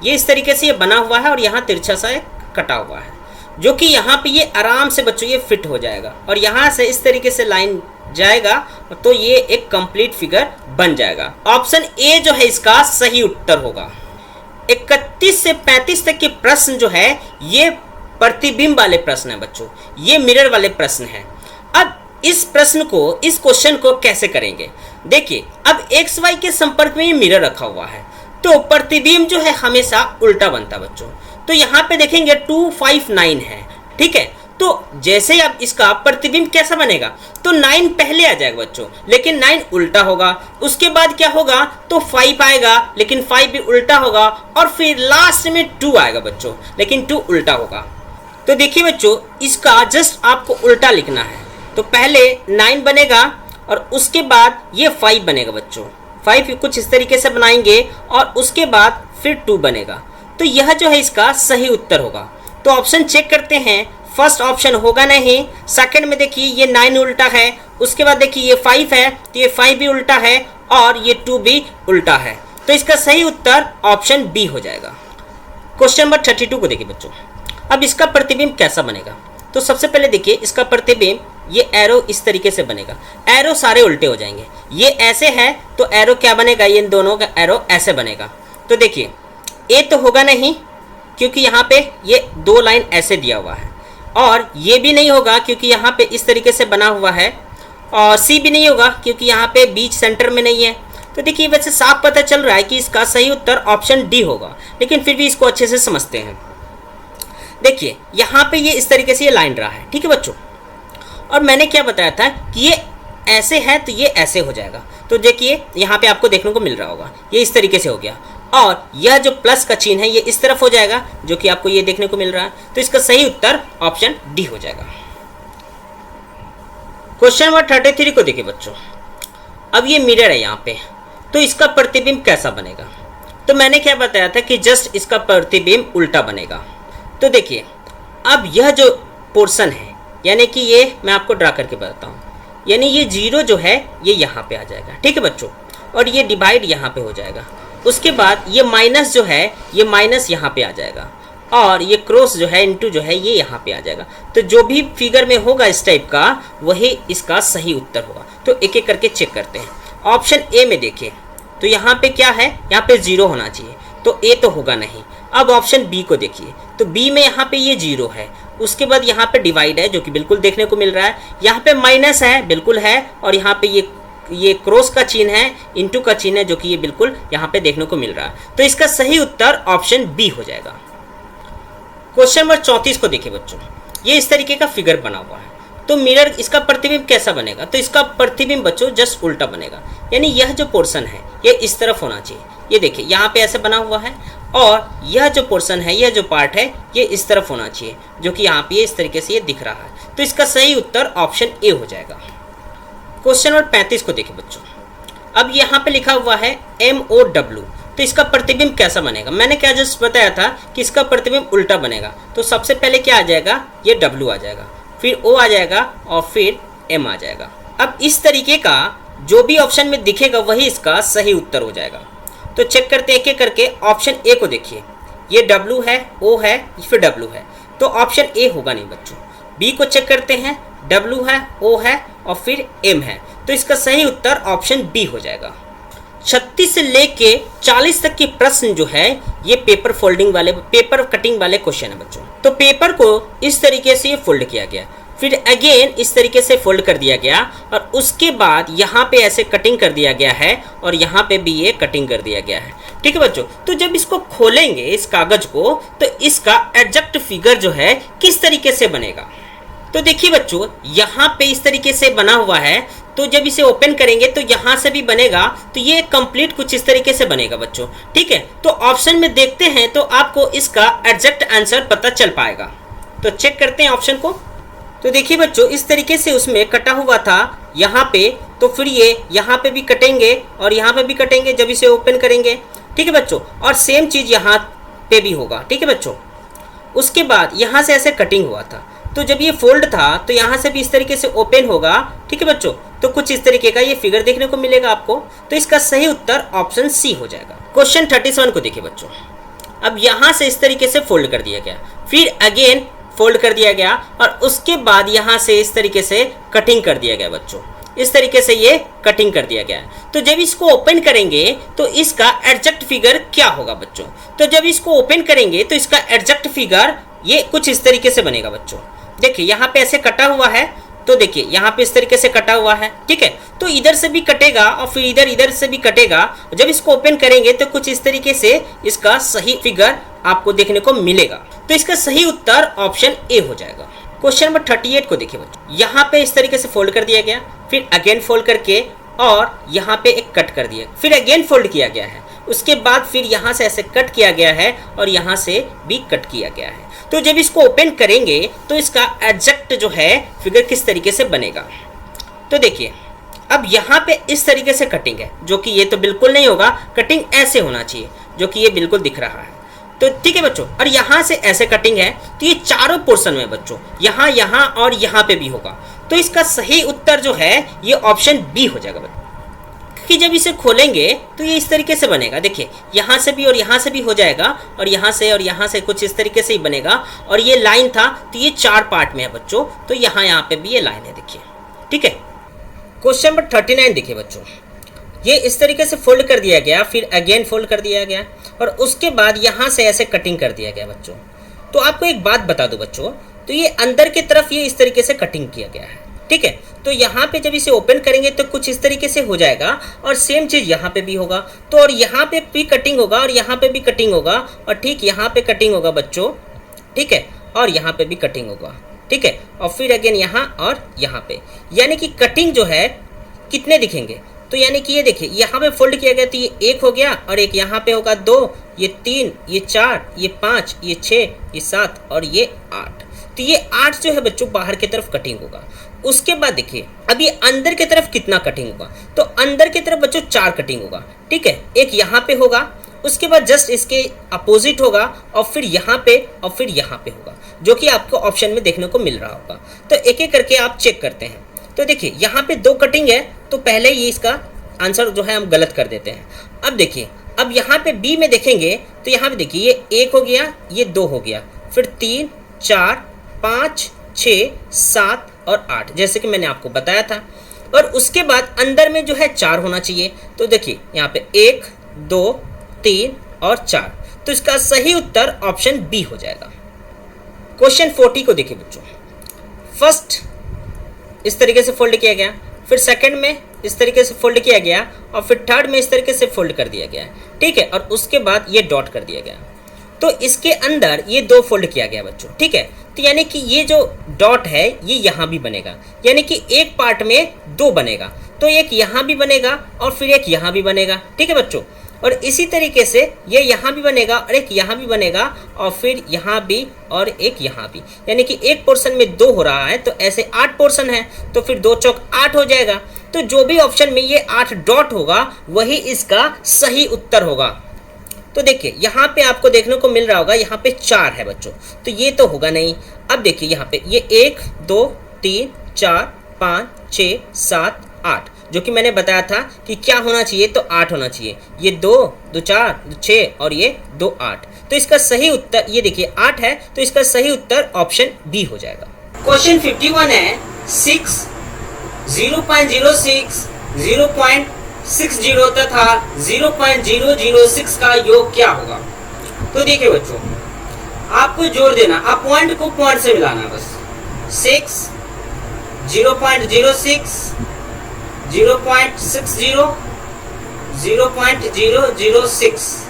ये इस तरीके से ये बना हुआ है और यहाँ तिरछा सा कटा हुआ है, जो कि यहाँ पे ये आराम से बच्चों ये फिट हो जाएगा और यहाँ से इस तरीके से लाइन जाएगा तो ये एक कंप्लीट फिगर बन जाएगा। ऑप्शन ए जो है इसका सही उत्तर होगा। 31 से 35 तक के प्रश्न जो है ये प्रतिबिंब वाले प्रश्न है बच्चों, ये मिरर वाले प्रश्न है। अब इस प्रश्न को, इस क्वेश्चन को कैसे करेंगे, देखिए अब एक्स वाई के संपर्क में ये मिरर रखा हुआ है तो प्रतिबिंब जो है हमेशा उल्टा बनता है बच्चों। तो यहाँ पे देखेंगे 259 है, ठीक है। तो जैसे अब इसका प्रतिबिंब कैसा बनेगा, तो 9 पहले आ जाएगा बच्चों, लेकिन 9 उल्टा होगा। उसके बाद क्या होगा, तो 5 आएगा लेकिन 5 भी उल्टा होगा और फिर लास्ट में 2 आएगा बच्चों, लेकिन 2 उल्टा होगा। तो देखिए बच्चों, इसका जस्ट आपको उल्टा लिखना है। तो पहले 9 बनेगा और उसके बाद ये 5 बनेगा बच्चों, 5 कुछ इस तरीके से बनाएंगे और उसके बाद फिर 2 बनेगा। तो यह जो है इसका सही उत्तर होगा। तो ऑप्शन चेक करते हैं, फर्स्ट ऑप्शन होगा नहीं, सेकंड में देखिए ये 9 उल्टा है, उसके बाद देखिए ये 5 है तो ये 5 भी उल्टा है और ये 2 भी उल्टा है। तो इसका सही उत्तर ऑप्शन बी हो जाएगा। क्वेश्चन नंबर 32 को देखिए बच्चों, अब इसका प्रतिबिंब कैसा बनेगा। तो सबसे पहले देखिए इसका प्रतिबिंब, ये एरो इस तरीके से बनेगा, एरो सारे उल्टे हो जाएंगे। ये ऐसे है तो एरो क्या बनेगा, ये इन दोनों का एरो ऐसे बनेगा। तो देखिए ए तो होगा नहीं क्योंकि यहाँ पे ये 2 लाइन ऐसे दिया हुआ है, और ये भी नहीं होगा क्योंकि यहाँ पे इस तरीके से बना हुआ है, और सी भी नहीं होगा क्योंकि यहाँ पे बीच सेंटर में नहीं है। तो देखिए वैसे साफ पता चल रहा है कि इसका सही उत्तर ऑप्शन डी होगा, लेकिन फिर भी इसको अच्छे से समझते हैं। देखिए यहाँ पे ये इस तरीके से ये लाइन रहा है, ठीक है बच्चों, और मैंने क्या बताया था कि ये ऐसे है तो ये ऐसे हो जाएगा। तो देखिए यहाँ पे आपको देखने को मिल रहा होगा ये इस तरीके से हो गया, और यह जो प्लस का चिन्ह है ये इस तरफ हो जाएगा, जो कि आपको ये देखने को मिल रहा है। तो इसका सही उत्तर ऑप्शन डी हो जाएगा। क्वेश्चन नंबर 33 को देखिए बच्चों, अब ये मिरर है यहाँ पे, तो इसका प्रतिबिंब कैसा बनेगा। तो मैंने क्या बताया था कि जस्ट इसका प्रतिबिंब उल्टा बनेगा। तो देखिए अब यह जो पोर्शन है, यानी कि ये मैं आपको ड्रा करके बताता हूँ, यानी ये 0 जो है ये यहाँ पे आ जाएगा, ठीक है बच्चों, और ये डिवाइड यहाँ पे हो जाएगा। उसके बाद ये माइनस जो है ये माइनस यहाँ पे आ जाएगा, और ये क्रॉस जो है इंटू जो है ये यहाँ पे आ जाएगा। तो जो भी फिगर में होगा इस टाइप का वही इसका सही उत्तर होगा। तो एक एक करके चेक करते हैं। ऑप्शन ए में देखिए, तो यहाँ पे क्या है, यहाँ पे 0 होना चाहिए, तो ए तो होगा नहीं। अब ऑप्शन बी को देखिए, तो बी में यहाँ पे ये 0 है, उसके बाद यहाँ पे डिवाइड है जो कि बिल्कुल देखने को मिल रहा है, यहाँ पे माइनस है बिल्कुल है, और यहाँ पे ये क्रॉस का चिन्ह है, इंटू का चिन्ह है, जो कि ये बिल्कुल यहाँ पे देखने को मिल रहा है। तो इसका सही उत्तर ऑप्शन बी हो जाएगा। क्वेश्चन नंबर 34 को देखिए बच्चों, ये इस तरीके का फिगर बना हुआ है, तो मिरर इसका प्रतिबिंब कैसा बनेगा। तो इसका प्रतिबिंब बच्चों जस्ट उल्टा बनेगा, यानी यह जो पोर्शन है ये इस तरफ होना चाहिए। ये देखिए यहाँ पे ऐसे बना हुआ है, और यह जो पोर्शन है, यह जो पार्ट है ये इस तरफ होना चाहिए, जो कि यहाँ पे इस तरीके से ये दिख रहा है। तो इसका सही उत्तर ऑप्शन ए हो जाएगा। क्वेश्चन नंबर 35 को देखिए बच्चों, अब यहाँ पे लिखा हुआ है MOW, तो इसका प्रतिबिंब कैसा बनेगा। मैंने क्या जस्ट बताया था कि इसका प्रतिबिंब उल्टा बनेगा। तो सबसे पहले क्या आ जाएगा, ये W आ जाएगा, फिर O आ जाएगा और फिर M आ जाएगा। अब इस तरीके का जो भी ऑप्शन में दिखेगा वही इसका सही उत्तर हो जाएगा। तो चेक करते हैं एक एक करके। ऑप्शन ए को देखिए, ये W है, O है, फिर W है, तो ऑप्शन ए होगा नहीं बच्चों। बी को चेक करते हैं, W है, O है और फिर M है, तो इसका सही उत्तर ऑप्शन बी हो जाएगा। 36 से लेके 40 तक के प्रश्न जो है ये पेपर फोल्डिंग वाले, पेपर कटिंग वाले क्वेश्चन है बच्चों। तो पेपर को इस तरीके से फोल्ड किया गया, फिर अगेन इस तरीके से फोल्ड कर दिया गया, और उसके बाद यहाँ पे ऐसे कटिंग कर दिया गया है, और यहाँ पे भी ये कटिंग कर दिया गया है, ठीक है बच्चों। तो जब इसको खोलेंगे इस कागज को, तो इसका एग्जैक्ट फिगर जो है किस तरीके से बनेगा। तो देखिए बच्चों, यहाँ पे इस तरीके से बना हुआ है, तो जब इसे ओपन करेंगे तो यहाँ से भी बनेगा, तो ये कंप्लीट कुछ इस तरीके से बनेगा बच्चों, ठीक है। तो ऑप्शन में देखते हैं तो आपको इसका एग्जैक्ट आंसर पता चल पाएगा। तो चेक करते हैं ऑप्शन को। तो देखिए बच्चों, इस तरीके से उसमें कटा हुआ था यहाँ पे, तो फिर ये यहाँ पे भी कटेंगे और यहाँ पे भी कटेंगे जब इसे ओपन करेंगे, ठीक है बच्चों। और सेम चीज़ यहाँ पे भी होगा, ठीक है बच्चों। उसके बाद यहाँ से ऐसे कटिंग हुआ था, तो जब ये फोल्ड था तो यहाँ से भी इस तरीके से ओपन होगा, ठीक है बच्चों। तो कुछ इस तरीके का ये फिगर देखने को मिलेगा आपको। तो इसका सही उत्तर ऑप्शन सी हो जाएगा। क्वेश्चन 37 को देखिए बच्चों। अब यहाँ से इस तरीके से फोल्ड कर दिया गया, फिर अगेन फोल्ड कर दिया गया और उसके बाद यहाँ से इस तरीके से कटिंग कर दिया गया बच्चों। इस तरीके से ये कटिंग कर दिया गया है। तो जब इसको ओपन करेंगे तो इसका एग्जैक्ट फिगर क्या होगा बच्चों? तो जब इसको ओपन करेंगे तो इसका एग्जैक्ट फिगर ये कुछ इस तरीके से बनेगा बच्चों। देखिए यहाँ पे ऐसे कटा हुआ है, तो देखिए यहाँ पे इस तरीके से कटा हुआ है, ठीक है। तो इधर से भी कटेगा और फिर इधर से भी कटेगा। जब इसको ओपन करेंगे तो कुछ इस तरीके से इसका सही फिगर आपको देखने को मिलेगा। तो इसका सही उत्तर ऑप्शन ए हो जाएगा। क्वेश्चन नंबर 38 को देखिए बच्चों। यहाँ पे इस तरीके से फोल्ड कर दिया गया, फिर अगेन फोल्ड करके और यहाँ पे एक कट कर दिया, फिर अगेन फोल्ड किया गया है। उसके बाद फिर यहाँ से ऐसे कट किया गया है और यहाँ से भी कट किया गया है। तो जब इसको ओपन करेंगे तो इसका एग्जैक्ट जो है फिगर किस तरीके से बनेगा? तो देखिए अब यहाँ पे इस तरीके से कटिंग है, जो कि ये तो बिल्कुल नहीं होगा। कटिंग ऐसे होना चाहिए, जो कि ये बिल्कुल दिख रहा है। तो ठीक है बच्चों, और यहाँ से ऐसे कटिंग है, तो ये चारों पोर्शन में बच्चों यहाँ, यहाँ और यहाँ पे भी होगा। तो इसका सही उत्तर जो है ये ऑप्शन बी हो जाएगा बच्चों। कि जब इसे खोलेंगे तो ये इस तरीके से बनेगा। देखिए यहाँ से भी और यहाँ से भी हो जाएगा और यहाँ से कुछ इस तरीके से ही बनेगा। और ये लाइन था तो ये 4 पार्ट में है बच्चों। तो यहाँ पे भी ये लाइन है, देखिए, ठीक है। क्वेश्चन नंबर 39 देखिए बच्चों। ये इस तरीके से फोल्ड कर दिया गया, फिर अगेन फोल्ड कर दिया गया और उसके बाद यहाँ से ऐसे कटिंग कर दिया गया बच्चों। तो आपको एक बात बता दूं बच्चों, तो ये अंदर की तरफ ये इस तरीके से कटिंग किया गया है, ठीक है। तो यहाँ पे जब इसे ओपन करेंगे तो कुछ इस तरीके से हो जाएगा और सेम चीज़ यहाँ पे भी होगा। तो और यहाँ पे भी कटिंग होगा और यहाँ पे भी कटिंग होगा और ठीक यहाँ पे कटिंग होगा बच्चों, ठीक है। और यहाँ पे भी कटिंग होगा, ठीक है। और फिर अगेन यहाँ और यहाँ पे, यानी कि कटिंग जो है कितने दिखेंगे? तो यानी कि ये देखिए यहाँ पे फोल्ड किया गया तो ये 1 हो गया और एक यहाँ पे होगा 2, ये 3, ये 4, ये 5, ये 6, ये 7 और ये 8। तो ये 8 जो है बच्चों बाहर की तरफ कटिंग होगा। उसके बाद देखिए अब ये अंदर की तरफ कितना कटिंग होगा? तो अंदर की तरफ बच्चों 4 कटिंग होगा, ठीक है। एक यहाँ पे होगा, उसके बाद जस्ट इसके अपोजिट होगा और फिर यहाँ पे और फिर यहाँ पे होगा, जो कि आपको ऑप्शन में देखने को मिल रहा होगा। तो एक एक करके आप चेक करते हैं। तो देखिए यहाँ पे 2 कटिंग है, तो पहले ये इसका आंसर जो है हम गलत कर देते हैं। अब देखिए अब यहाँ पे बी में देखेंगे तो यहाँ पे देखिए ये 1 हो गया, ये 2 हो गया, फिर 3, 4, 5, 6, 7 और 8, जैसे कि मैंने आपको बताया था। और उसके बाद अंदर में जो है 4 होना चाहिए। तो देखिए यहाँ पे 1, 2, 3 और 4। तो इसका सही उत्तर ऑप्शन बी हो जाएगा। क्वेश्चन 40 को देखिए बच्चों। फर्स्ट इस तरीके से फोल्ड किया गया, फिर सेकंड में इस तरीके से फोल्ड किया गया और फिर थर्ड में इस तरीके से फोल्ड कर दिया गया, ठीक है। और उसके बाद ये डॉट कर दिया गया। तो इसके अंदर ये 2 फोल्ड किया गया बच्चों, ठीक है। तो यानी कि ये जो डॉट है ये यहाँ भी बनेगा, यानी कि एक पार्ट में 2 बनेगा। तो एक यहाँ भी बनेगा और फिर एक यहाँ भी बनेगा, ठीक है बच्चों। और इसी तरीके से ये यहाँ भी बनेगा और एक यहाँ भी बनेगा और फिर यहाँ भी और एक यहाँ भी, यानी कि एक पोर्शन में 2 हो रहा है। तो ऐसे 8 पोर्शन है, तो फिर 2 चौक 8 हो जाएगा। तो जो भी ऑप्शन में ये 8 डॉट होगा वही इसका सही उत्तर होगा। तो देखिए यहाँ पे आपको देखने को मिल रहा होगा, यहाँ पे 4 है बच्चों, तो ये तो होगा नहीं। अब देखिए यहाँ पे ये 1, 2, 3, 4, 5, 6, 7, 8, जो कि मैंने बताया था कि क्या होना चाहिए, तो 8 होना चाहिए। ये 2, 2, 4, 6 और ये 2, 8। तो इसका सही उत्तर ये देखिए 8 है, तो इसका सही उत्तर ऑप्शन बी हो जाएगा। क्वेश्चन 51 है 6, 0.06, 0.60 तथा 0.006 का योग क्या होगा? तो देखिए बच्चों आपको जोड़ देना, आप पॉइंट को पॉइंट से मिलाना बस। 6, 0.06, 0.60, 0.006,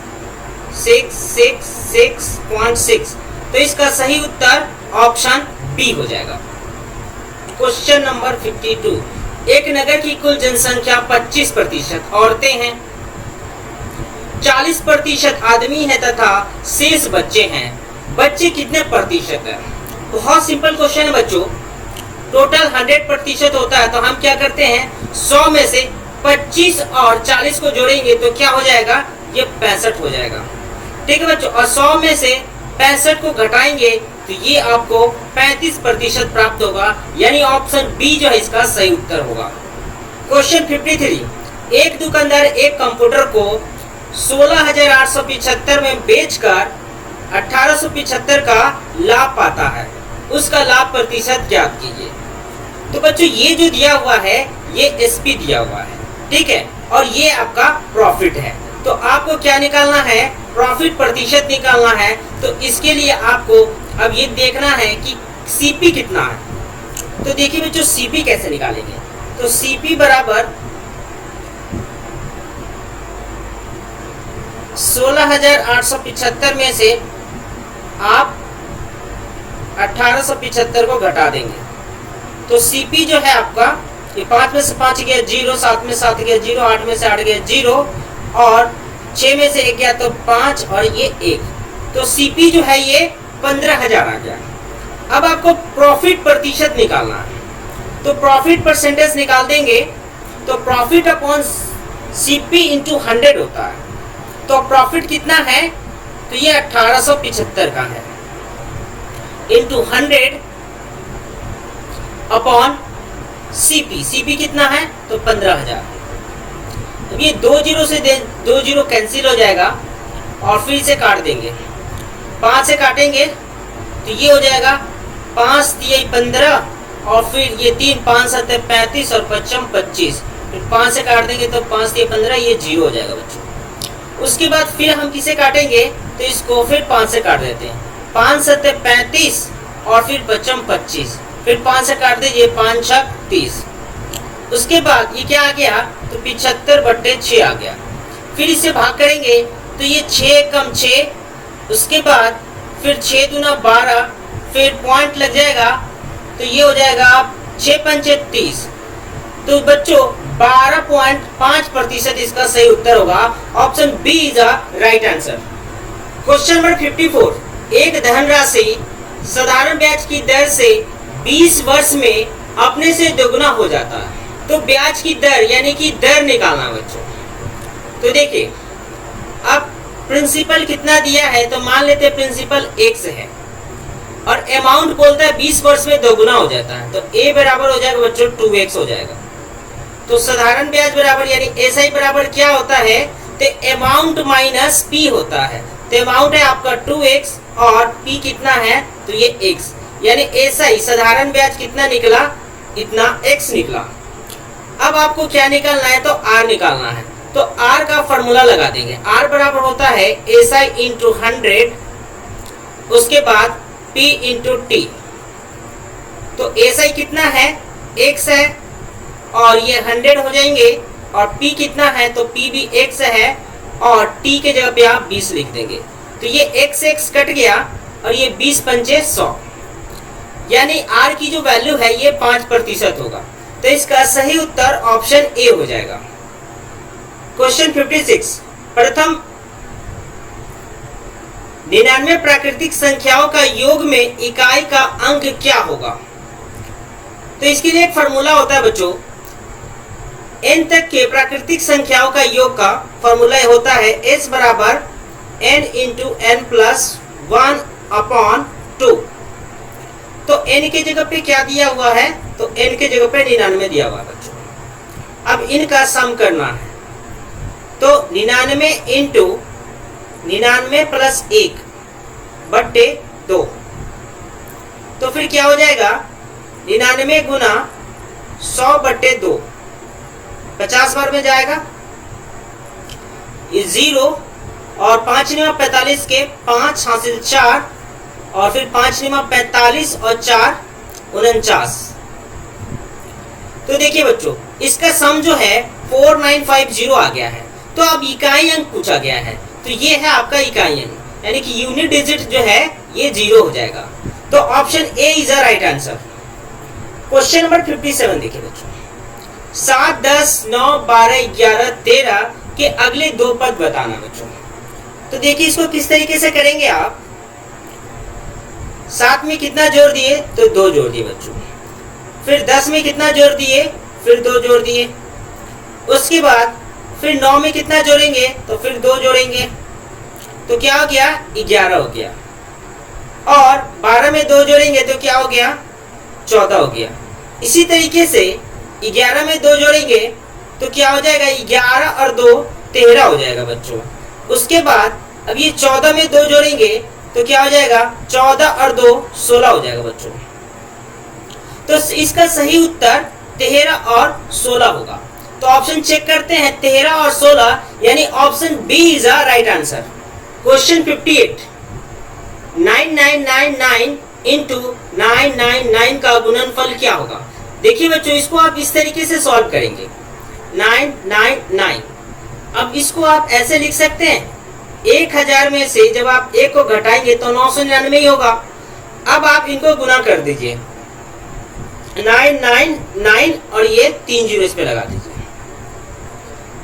666.6। तो इसका सही उत्तर ऑप्शन बी हो जाएगा। क्वेश्चन नंबर 52, एक नगर की कुल जनसंख्या 25% औरतें हैं, 40% आदमी है तथा शेष बच्चे हैं। बच्चे कितने प्रतिशत है? बहुत सिंपल क्वेश्चन है बच्चों। टोटल 100% होता है तो हम क्या करते हैं 100 में से 25 और 40 को जोड़ेंगे तो क्या हो जाएगा, ये 65 हो जाएगा। ठीक है बच्चों, और 100 में से 65 को घटाएंगे तो ये आपको 35% प्राप्त होगा, यानी ऑप्शन बी जो है इसका सही उत्तर होगा। क्वेश्चन 53, एक दुकानदार एक कंप्यूटर को 16,875 में बेचकर 1875 का लाभ पाता है, उसका लाभ प्रतिशत ज्ञात कीजिए। तो बच्चों ये जो दिया हुआ है ये एसपी दिया हुआ है, ठीक है, और ये आपका प्रॉफिट है। तो आपको क्या निकालना है, प्रॉफिट प्रतिशत निकालना है। तो इसके लिए आपको अब ये देखना है कि सीपी कितना है। तो देखिए बच्चों सीपी कैसे निकालेंगे, तो सीपी बराबर 16,875 में से आप 1875 को घटा देंगे तो सीपी जो है आपका, ये 5 में से 5 गया 0, 7 में 7 गया 0, 8 में से 8 गया 0 और 6 में से 1 गया तो 5 और ये 1, तो सीपी जो है ये 15,000 आ गया। अब आपको प्रॉफिट प्रतिशत निकालना है, तो प्रॉफिट परसेंटेज निकाल देंगे तो प्रॉफिट अपॉन सीपी इंटू 100 होता है। तो प्रॉफिट कितना है, तो ये 1875 का है इंटू 100 अपॉन सीपी, सीपी कितना है तो 15,000। अब ये 2 जीरो से 2 जीरो कैंसिल हो जाएगा और फिर से काट देंगे, 5 से काटेंगे तो ये हो जाएगा 5 दिए 15 और फिर ये 3 5 7 35 और 55 25, फिर 5 से काट देंगे तो 5 दिए 15, ये 0 हो जाएगा बच्चों। उसके बाद फिर हम किसे काटेंगे तो इसको फिर 5 से काट देते हैं, 5 7 35 और फिर 55 25, फिर 5 से काट दीजिए 5 6 30। उसके बाद ये क्या आ गया तो 75/6 आ गया। फिर इससे भाग करेंगे तो ये 6 कम 6, उसके बाद फिर 6 दूना 12, फिर पॉइंट लग जाएगा तो ये हो जाएगा 6 पंचे 30। तो बच्चों 12.5% इसका सही उत्तर होगा। Option B is the right answer. Question number 54, एक धनराशि साधारण ब्याज की दर से 20 वर्ष में अपने से दोगुना हो जाता है, तो ब्याज की दर यानी कि दर निकालना बच्चों। तो देखिए अब प्रिंसिपल कितना दिया है, तो मान लेते हैं प्रिंसिपल 1 से है और अमाउंट बोलता है 20 वर्ष में दोगुना हो जाता है, तो a बराबर हो जाएगा बच्चों 2x हो जाएगा। तो साधारण ब्याज बराबर यानी एसआई बराबर क्या होता है, तो अमाउंट माइनस पी होता है। तो अमाउंट है आपका 2x और p कितना है तो ये x, यानी एसआई साधारण ब्याज कितना निकला, इतना x निकला। अब आपको क्या निकालना है, तो r निकालना है। तो r का फॉर्मूला लगा देंगे, r बराबर होता है एसआई इंटू 100, उसके बाद p इंटू टी। तो एसआई कितना है x है और ये 100 हो जाएंगे, और p कितना है तो p भी x है और t के जगह पे आप 20 लिख देंगे। तो ये x x कट गया और ये 20 पंचे 100, यानी r की जो वैल्यू है ये 5% होगा। तो इसका सही उत्तर ऑप्शन ए हो जाएगा। क्वेश्चन 56, प्रथम 99 प्राकृतिक संख्याओं का योग में इकाई का अंक क्या होगा। तो इसके लिए एक फॉर्मूला होता है बच्चों, n तक के प्राकृतिक संख्याओं का योग का फॉर्मूला होता है s बराबर n into n plus 1 upon 2। तो n के जगह पे क्या दिया हुआ है, तो n के जगह पे 99 दिया हुआ है बच्चों। अब इनका सम करना है, तो 99 इंटू 99 प्लस 1 बट्टे 2, तो फिर क्या हो जाएगा 99 गुना 100 बट्टे 2, 50 बार में जाएगा ये 0 और 5 निमा 45 के 5 हासिल 4 और फिर 5 निमा 45 और 4 49। तो देखिए बच्चों इसका सम जो है 4950 आ गया है। तो अब इकाई अंक पूछा गया है, तो ये है आपका इकाई अंक, यानी कि यूनिट डिजिट जो है ये 0 हो जाएगा। तो option A is the right answer. Question number 57 देखिए बच्चों, 7 10 9 12 11 13 के अगले 2 पद बताना बच्चों। तो देखिए इसको किस तरीके से करेंगे आप, 7 में कितना जोड़ दिए, तो 2 जोड़ दिए बच्चों। फिर 10 में कितना जोड़ दिए, फिर 2 जोड़ दिए। उसके बाद फिर 9 में कितना जोड़ेंगे, तो फिर 2 जोड़ेंगे, तो क्या हो गया, 11 हो गया। और 12 में 2 जोड़ेंगे तो क्या हो गया, 14 हो गया। इसी तरीके से 11 में 2 जोड़ेंगे तो क्या हो जाएगा, 11 और 2 13 हो जाएगा बच्चों। उसके बाद अब ये 14 में 2 जोड़ेंगे तो क्या हो जाएगा, 14 और 2 16 हो जाएगा बच्चों। तो इसका सही उत्तर 13 और 16 होगा। तो ऑप्शन चेक करते हैं, 13 और 16, यानी option B is a right answer. Question 58, 9999 into 999 का गुणनफल क्या होगा। देखिए बच्चों, इसको आप इस तरीके से सॉल्व करेंगे, 999। अब इसको आप ऐसे लिख सकते हैं, 1000 में से जब आप 1 को घटाएंगे तो 999 ही होगा। अब आप इनको गुना कर दीजिए, 999 और ये 3 जीरो इस पे लगा दीजिए।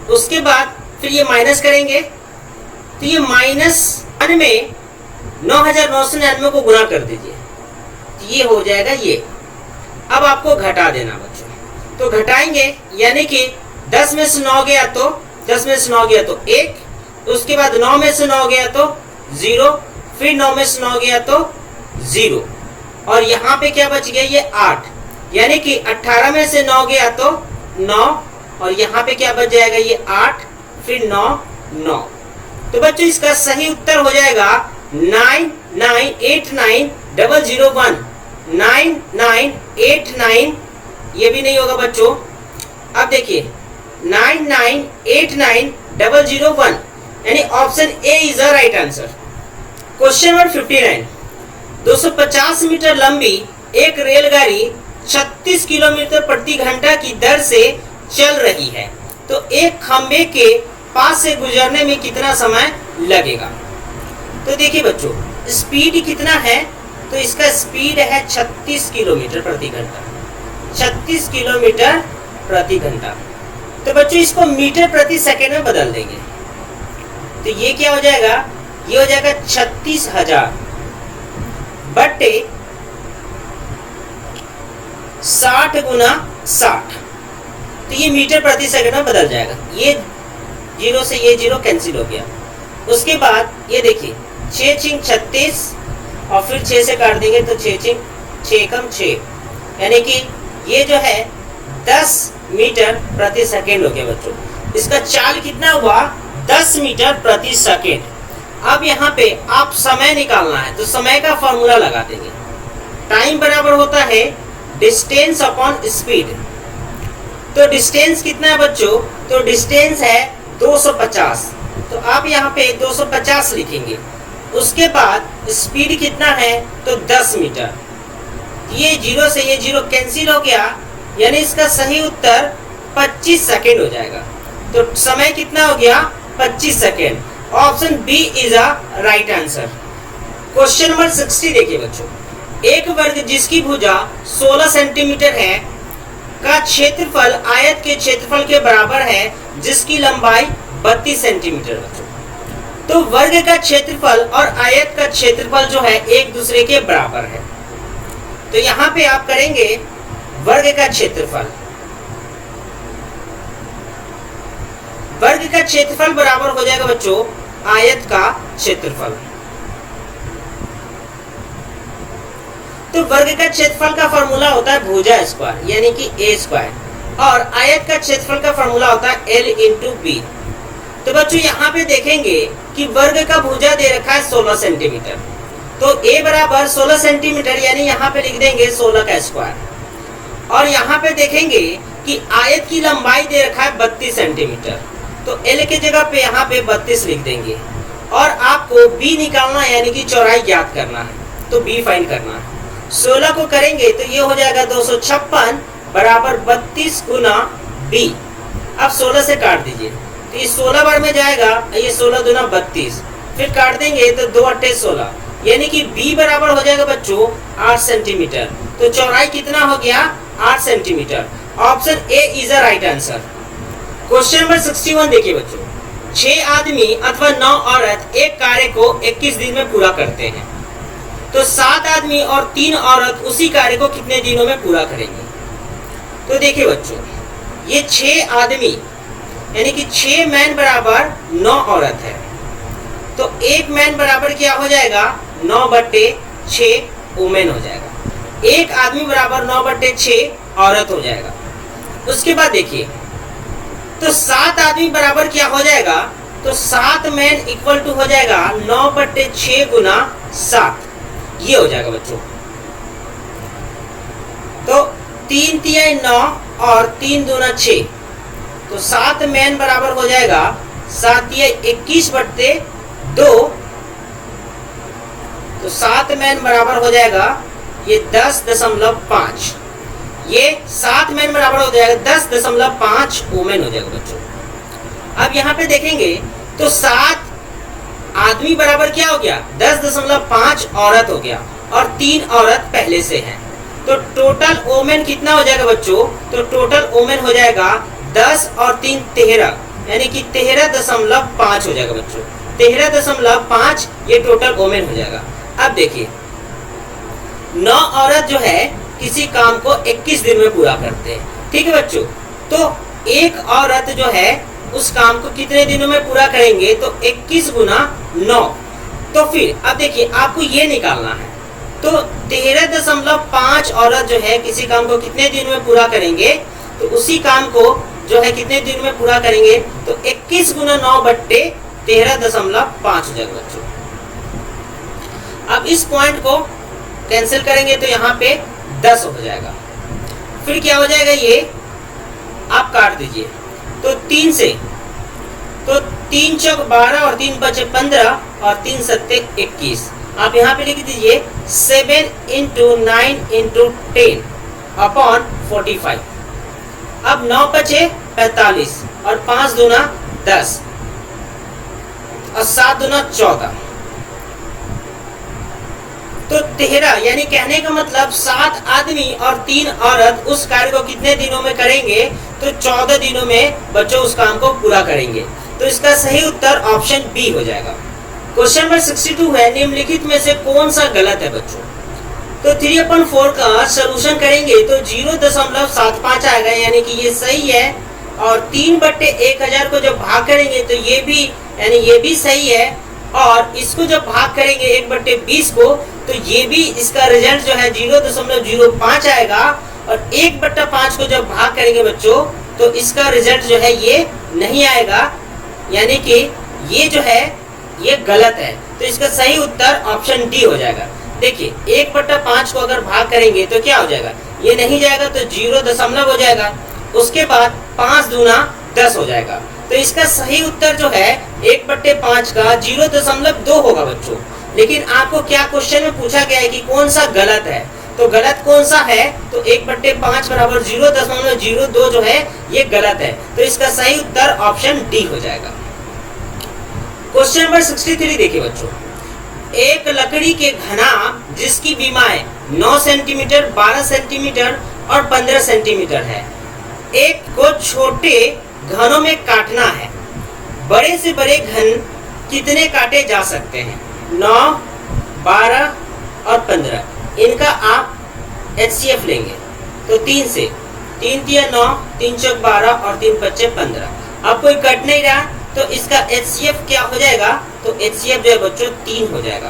उसके बाद फिर ये माइनस करेंगे, तो ये -1 में 9999 को गुना कर दीजिए, तो ये हो जाएगा ये। अब आपको घटा देना बच्चों, तो घटाएंगे यानी कि 10 में से 9 गया तो 10 में से 9 गया तो 1, उसके बाद 9 में से 9 गया तो 0, फिर 9 में से 9 गया तो 0, और यहाँ पे क्या बच गया, ये 8, यानी कि 18 में से 9 गया तो 9, और यहाँ पे क्या बच जाएगा, ये 8, फिर 9 9। तो बच्चों इसका सही उत्तर हो जाएगा 9989001, 9989, ये भी नहीं होगा बच्चों। अब देखिए 9989001, यानी option A is the right answer. Question number 59, 250 metre लंबी एक रेलगाड़ी 36 किलोमीटर प्रति घंटा की दर से चल रही है, तो एक खंबे के पास से गुजरने में कितना समय लगेगा। तो देखिए बच्चों, स्पीड कितना है, तो इसका स्पीड है 36 किलोमीटर प्रति घंटा, 36 किलोमीटर प्रति घंटा। तो बच्चों इसको मीटर प्रति सेकेंड में बदल देंगे, तो ये क्या हो जाएगा, ये हो जाएगा 36,000 बटे 60 गुना 60, तो ये मीटर प्रति सेकंड में बदल जाएगा। ये 0 से ये 0 कैंसिल हो गया। उसके बाद ये देखिए 6 6 36, और फिर 6 से काट देंगे तो 6 6 6 कम 6, यानी कि ये जो है 10 मीटर प्रति सेकेंड हो गया बच्चों। इसका चाल कितना हुआ, 10 मीटर प्रति सेकेंड। अब यहाँ पे आप समय निकालना है, तो समय का फॉर्मूला लगा देंगे, टाइम बराबर होता है डिस्टेंस अपॉन स्पीड। तो डिस्टेंस कितना है बच्चों, तो डिस्टेंस है 250, तो आप यहाँ पे 250 लिखेंगे। उसके बाद स्पीड कितना है, तो 10 मीटर। ये 0 से ये 0 कैंसिल हो गया, यानी इसका सही उत्तर 25 सेकेंड हो जाएगा। तो समय कितना हो गया, 25 second. Option B is a right answer. Question number 60 देखिए बच्चों, एक वर्ग जिसकी भुजा 16 सेंटीमीटर है का क्षेत्रफल आयत के क्षेत्रफल के बराबर है जिसकी लंबाई 32 सेंटीमीटर बच्चों। तो वर्ग का क्षेत्रफल और आयत का क्षेत्रफल जो है एक दूसरे के बराबर है, तो यहाँ पे आप करेंगे वर्ग का क्षेत्रफल, वर्ग का क्षेत्रफल बराबर हो जाएगा बच्चों आयत का क्षेत्रफल। तो वर्ग का क्षेत्रफल का फॉर्मूला होता है भुजा स्क्वायर, यानी कि a स्क्वायर, और आयत का क्षेत्रफल का फॉर्मूला होता है l इंटू बी। तो बच्चों यहाँ पे देखेंगे कि वर्ग का भुजा दे रखा है 16 सेंटीमीटर, तो a बराबर 16 सेंटीमीटर, यानी यहाँ पे लिख देंगे 16 का स्क्वायर। और यहाँ पे देखेंगे कि आयत की लंबाई दे रखा है 32 सेंटीमीटर, तो l के जगह पे यहाँ पे 32 लिख देंगे। और आपको b निकालना है, यानी कि चौड़ाई ज्ञात करना है, तो b फाइंड करना है। 16 को करेंगे तो ये हो जाएगा 256 बराबर 32 गुना b। अब 16 से काट दीजिए, तो ये 16 बार में जाएगा, ये 16 दुना 32, फिर काट देंगे तो 2 8 16, यानी कि b बराबर हो जाएगा बच्चों 8 सेंटीमीटर। तो चौड़ाई कितना हो गया, 8 centimetre. Option A is a right answer. Question number 61 देखिए बच्चों, 6 आदमी अथवा 9 औरत एक कार्य को 21 दिन में पूरा करते हैं। तो 7 आदमी और 3 औरत उसी कार्य को कितने दिनों में पूरा करेंगे? तो देखिए बच्चों, ये 6 आदमी यानी कि 6 मैन बराबर 9 औरत है, तो 1 मैन बराबर क्या हो जाएगा? 9/6 वुमेन हो जाएगा। 1 आदमी बराबर 9/6 औरत हो जाएगा। उसके बाद देखिए, तो 7 आदमी बराबर क्या हो जाएगा? तो 7 मैन इक्वल टू हो जाएगा 9/6 गुना 7, ये हो जाएगा बच्चों। तो 3 तिहाई 9 और 3 दूना 6, तो 7 मैन बराबर हो जाएगा 7 तिहाई 21/2, तो 7 मैन बराबर हो जाएगा ये 10.5, ये 7 मैन बराबर हो जाएगा 10.5 वुमेन हो जाएगा बच्चों। अब यहाँ पे देखेंगे तो 7 आदमी बराबर क्या हो गया? 10.5 औरत हो गया, और 3 औरत पहले से हैं, तो टोटल वुमेन कितना हो जाएगा बच्चों? तो टोटल वुमेन हो जाएगा 10 और 3 13, यानी कि 13.5 हो जाएगा बच्चों। 13.5 ये टोटल वुमेन हो जाएगा। अब देखिए, 9 औरत जो है किसी काम को 21 दिन में पूरा करते हैं, ठीक है बच्चों। तो 1 औरत जो है उस काम को कितने दिनों में पूरा करेंगे? तो 21 गुना 9। तो फिर अब देखिए, आपको ये निकालना है, तो 13.5 औरत जो है किसी काम को कितने दिन में पूरा करेंगे? तो उसी काम को जो है कितने दिन में पूरा करेंगे? तो 21 गुना 9/13.5 हो जाएगा बच्चों। अब इस पॉइंट को कैंसिल करेंगे तो यहाँ पे 10 हो जाएगा। फिर क्या हो जाएगा? ये आप काट दीजिए, तो 3 से, तो 3 चौक 12 और 3 बचे 15 और 3 सत्ते 21। आप यहाँ पे लिख दीजिए 7 × 9 × 10 अपॉन 45। अब 9 बचे 45 और 5 दूना 10 और 7 दूना 14, तो 13, यानी कहने का मतलब 7 आदमी और 3 औरत उस कार्य को कितने दिनों में करेंगे? तो 14 दिनों में बच्चों उस काम को पूरा करेंगे। तो इसका सही उत्तर ऑप्शन बी हो जाएगा। क्वेश्चन नंबर 62 है, निम्नलिखित में से कौन सा गलत है बच्चों? तो 3/4 का सॉल्यूशन करेंगे तो 0.75 आएगा, यानी कि ये सही है। और 3/1000 को जब भाग करेंगे तो ये भी, यानी ये भी सही है। और इसको जब भाग करेंगे 1/20 को, तो ये भी इसका रिजल्ट जो है 0.05 आएगा। और 1/5 को जब भाग करेंगे बच्चों, तो इसका रिजल्ट जो है ये नहीं आएगा, यानी कि ये जो है ये गलत है। तो इसका सही उत्तर ऑप्शन डी हो जाएगा। देखिए, 1/5 को अगर भाग करेंगे तो क्या हो जाएगा? ये नहीं जाएगा तो 0 हो जाएगा। उसके बाद 5 दूना 10 हो जाएगा। तो इसका सही उत्तर जो है 1/5 का 0.2 होगा बच्चों। लेकिन आपको क्या क्वेश्चन में पूछा गया है कि कौन सा गलत है? तो गलत कौन सा है? तो 1/5 बराबर 0.02 जो है ये गलत है। तो इसका सही उत्तर ऑप्शन डी हो जाएगा। क्वेश्चन नंबर 63 देखिए बच्चों, एक लकड़ी के घना जिसकी बीमाएं 9 सेंटीमीटर, 12 सेंटीमीटर और 15 सेंटीमीटर है, एक को छोटे घनों में काटना है। बड़े से बड़े घन कितने काटे जा सकते हैं? 9, 12 और 15। इनका आप HCF लेंगे तो 3 से, 3 तिया 9, 3 चौक 12 और 3 बच्चे 15। अब कोई कट नहीं रहा तो इसका HCF क्या हो जाएगा? तो HCF जो है बच्चों 3 हो जाएगा।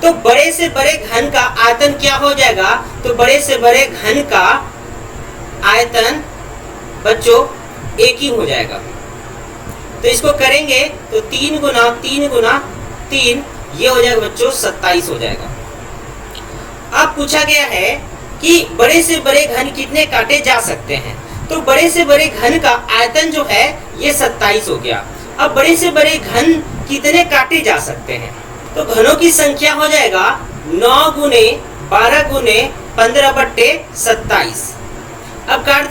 तो बड़े से बड़े घन का आयतन क्या हो जाएगा? तो बड़े से बड़े घन का आयतन बच्चों 1 ही हो जाएगा। तो इसको करेंगे तो 3 गुना 3 गुना 3, ये हो जाएगा बच्चों 27 हो जाएगा। अब पूछा गया है कि बड़े से बड़े घन कितने काटे जा सकते हैं? तो बड़े से बड़े घन का आयतन जो है ये 27 हो गया। अब बड़े से बड़े घन कितने काटे जा सकते हैं? तो घनों की संख्या हो जाएगा 9 गुने 12 गुने 15/27। अब काट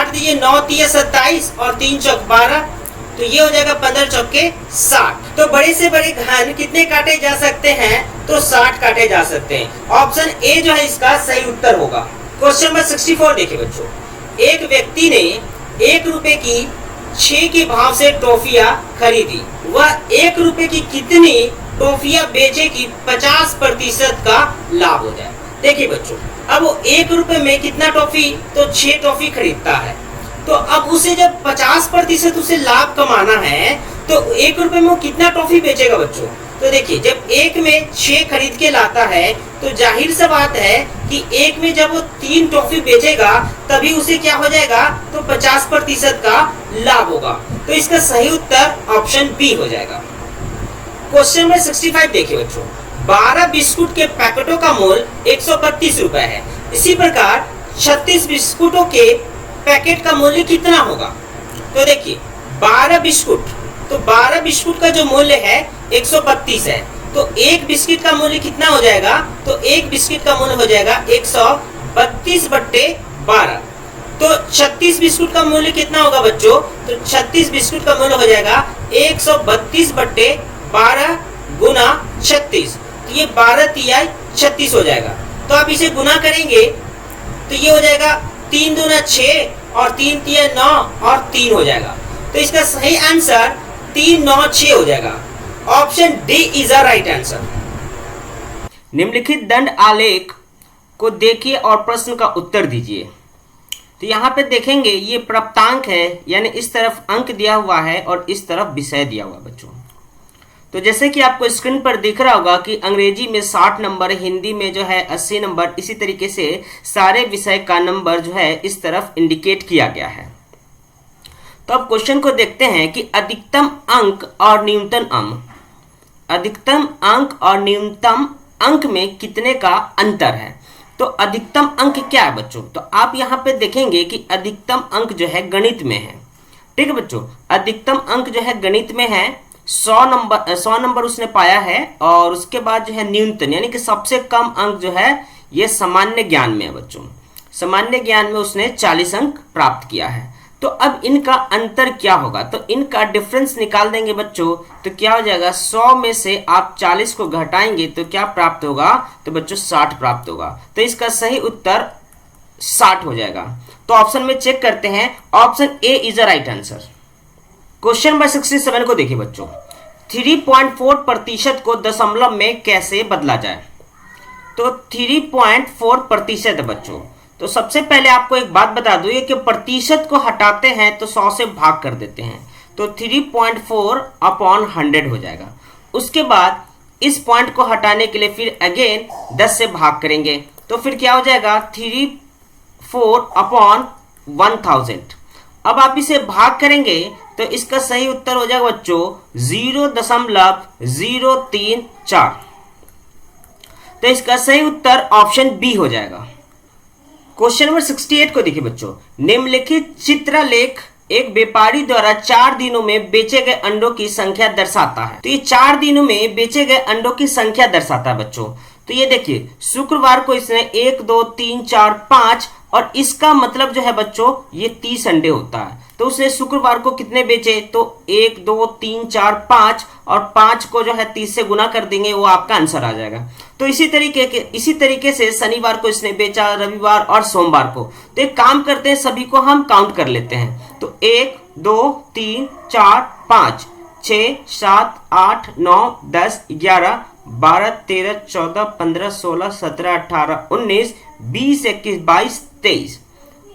दीजिए 9 तिया 27 और 3 चौक 12, तो ये हो जाएगा 15 चौके 60। तो बड़े से बड़े घन कितने काटे जा सकते हैं? तो 60 काटे जा सकते हैं। ऑप्शन ए जो है इसका सही उत्तर होगा। क्वेश्चन नंबर 64 देखिए बच्चों, एक व्यक्ति ने 1 रुपए की 6 के भाव से टॉफियां खरीदी। वह 1 रुपए की कितनी टॉफियां बेचेगी 50% का लाभ हो जाए। देखिए बच्चों, अब वो 1 रुपए में कितना टॉफी, तो 6 टॉफी खरीदता है। तो अब उसे जब 50% उसे लाभ कमाना है तो 1 रुपए में वो कितना टॉफी बेचेगा बच्चों। तो देखिए, जब 1 में 6 खरीद के लाता है तो जाहिर सा बात है कि 1 में जब वो 3 टॉफी बेचेगा तभी उसे क्या हो जाएगा, तो 50% का लाभ होगा। तो इसका सही उत्तर ऑप्शन बी हो जाएगा। क्वेश्चन नंबर 65 देखिए बच्चों, 12 बिस्कुट के पैकेटों का मूल्य 132 रुपए है। इसी प्रकार 36 बिस्कुटों के पैकेट का मूल्य कितना होगा। तो देखिए 12 बिस्कुट, तो 12 बिस्कुट का जो मूल्य है 132 है, तो एक बिस्किट का मूल्य कितना हो जाएगा, तो एक बिस्किट का मूल्य हो जाएगा 132/12। तो 36 बिस्कुट का मूल्य कितना होगा बच्चों, तो 36 बिस्कुट का मूल्य हो जाएगा 132/12 गुना 36। तो ये 12 तिहाई 36 हो जाएगा। तो आप इसे गुना करेंगे तो ये हो जाएगा 3 दूना 6 और 3 तिहाई 9 और 3 हो जाएगा। तो इसका सही आंसर 3, 9, 6 हो जाएगा। Option D is a right answer. निम्नलिखित दंड आलेख को देखिए और प्रश्न का उत्तर दीजिए। तो यहाँ पे देखेंगे ये प्राप्तांक है, यानी इस तरफ अंक दिया हुआ है और इस तरफ विषय दिया हुआ बच्चों। तो जैसे कि आपको स्क्रीन पर दिख रहा होगा कि अंग्रेजी में 60 नंबर, हिंदी में जो है 80 नंबर, इसी तरीके से सारे विषय का नंबर जो है इस तरफ इंडिकेट किया गया है। तो अब क्वेश्चन को देखते हैं कि अधिकतम अंक और न्यूनतम अंक, अधिकतम अंक और न्यूनतम अंक में कितने का अंतर है। तो अधिकतम अंक क्या है बच्चों, तो आप यहाँ पे देखेंगे कि अधिकतम अंक जो है गणित में है। ठीक है बच्चों, अधिकतम अंक जो है गणित में है 100 नंबर उसने पाया है। और उसके बाद जो है न्यूनतम, यानी कि सबसे कम अंक जो है ये सामान्य ज्ञान में है बच्चों। सामान्य ज्ञान में उसने 40 अंक प्राप्त किया है। तो अब इनका अंतर क्या होगा, तो इनका डिफरेंस निकाल देंगे बच्चों। तो क्या हो जाएगा, 100 में से आप 40 को घटाएंगे तो क्या प्राप्त होगा, तो बच्चों 60 प्राप्त होगा। तो इसका सही उत्तर 60 हो जाएगा। तो ऑप्शन में चेक करते हैं, option A is a right answer. Question number 67 को देखिए बच्चों, 3.4% को दशमलव में कैसे बदला जाए। तो 3.4% है बच्चों। तो सबसे पहले आपको एक बात बता दूं, ये कि प्रतिशत को हटाते हैं तो 100 से भाग कर देते हैं, तो 3.4/100 हो जाएगा। उसके बाद इस पॉइंट को हटाने के लिए फिर अगेन 10 से भाग करेंगे, तो फिर क्या हो जाएगा 3/4/1000। अब आप इसे भाग करेंगे तो इसका सही उत्तर हो जाएगा बच्चों 0.034। तो इसका सही उत्तर ऑप्शन बी हो जाएगा। क्वेश्चन नंबर 68 को देखिए बच्चों, निम्नलिखित चित्रलेख एक व्यापारी द्वारा 4 दिनों में बेचे गए अंडों की संख्या दर्शाता है। तो ये 4 दिनों में बेचे गए अंडों की संख्या दर्शाता है बच्चों। तो ये देखिए, शुक्रवार को इसने 1, 2, 3, 4, 5 और इसका मतलब जो है बच्चों ये 30 अंडे होता है। तो उसने शुक्रवार को कितने बेचे, तो 1, 2, 3, 4, 5 और 5 को जो है 30 से गुना कर देंगे, वो आपका आंसर आ जाएगा। तो इसी तरीके से शनिवार को इसने बेचा, रविवार और सोमवार को। तो एक काम करते हैं, सभी को हम काउंट कर लेते हैं। तो 1, 2, 3, 4, 5, 6, 7, 8, 9, 10, 11, 12, 13, 14, 15, 16, 17, 18, 19, 20, 21, 22, 23।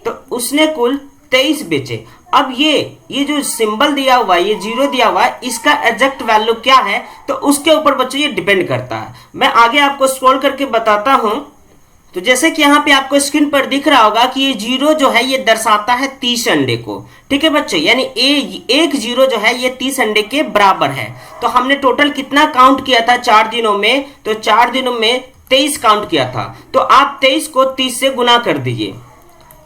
तो उसने कुल 23 बेचे। अब ये जो सिंबल दिया हुआ है, ये 0 दिया हुआ है, इसका एग्जैक्ट वैल्यू क्या है, तो उसके ऊपर बच्चों ये डिपेंड करता है। मैं आगे आपको स्क्रॉल करके बताता हूं। तो जैसे कि यहाँ पे आपको स्क्रीन पर दिख रहा होगा कि ये 0 जो है ये दर्शाता है 30 अंडे को। ठीक है बच्चों, यानी एक 0 जो है ये 30 अंडे के बराबर है। तो हमने टोटल कितना काउंट किया था 4 दिनों में, तो 4 दिनों में 23 काउंट किया था। तो आप 23 को 30 से गुना कर दीजिए,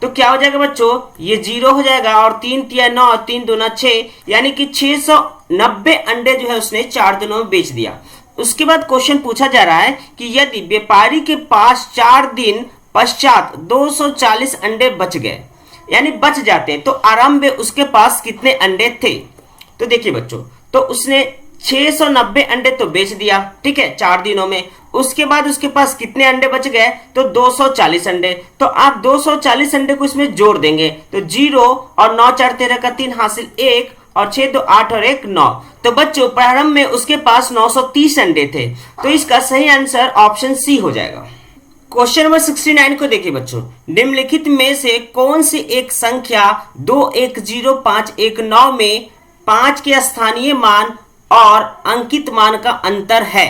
तो क्या हो जाएगा बच्चों, ये 0 हो जाएगा और 3 तिया 9 और 3 दूना 6, यानी कि 690 अंडे जो है उसने 4 दिनों में बेच दिया। उसके बाद क्वेश्चन पूछा जा रहा है कि यदि व्यापारी के पास 4 दिन पश्चात 240 अंडे बच गए, यानी बच जाते हैं, तो आरंभ में उसके पास कितने अंडे थे। तो देखिए बच्चों, तो उसने 690 अंडे तो बेच दिया, ठीक है, 4 दिनों में। उसके बाद उसके पास कितने अंडे बच गए, तो 240 अंडे। तो आप 240 अंडे को इसमें जोड़ देंगे, तो 0 और 9 4 13 का 3 हासिल 1 और 6 2 8 और 1 9। तो बच्चों प्रारंभ में उसके पास 930 अंडे थे, तो इसका सही आंसर ऑप्शन सी हो जाएगा। क्वेश्चन नंबर 69 को देखिए बच्चों, निम्नलिखित में से कौन सी एक संख्या 21051 में 5 के स्थानीय मान और अंकित मान का अंतर है।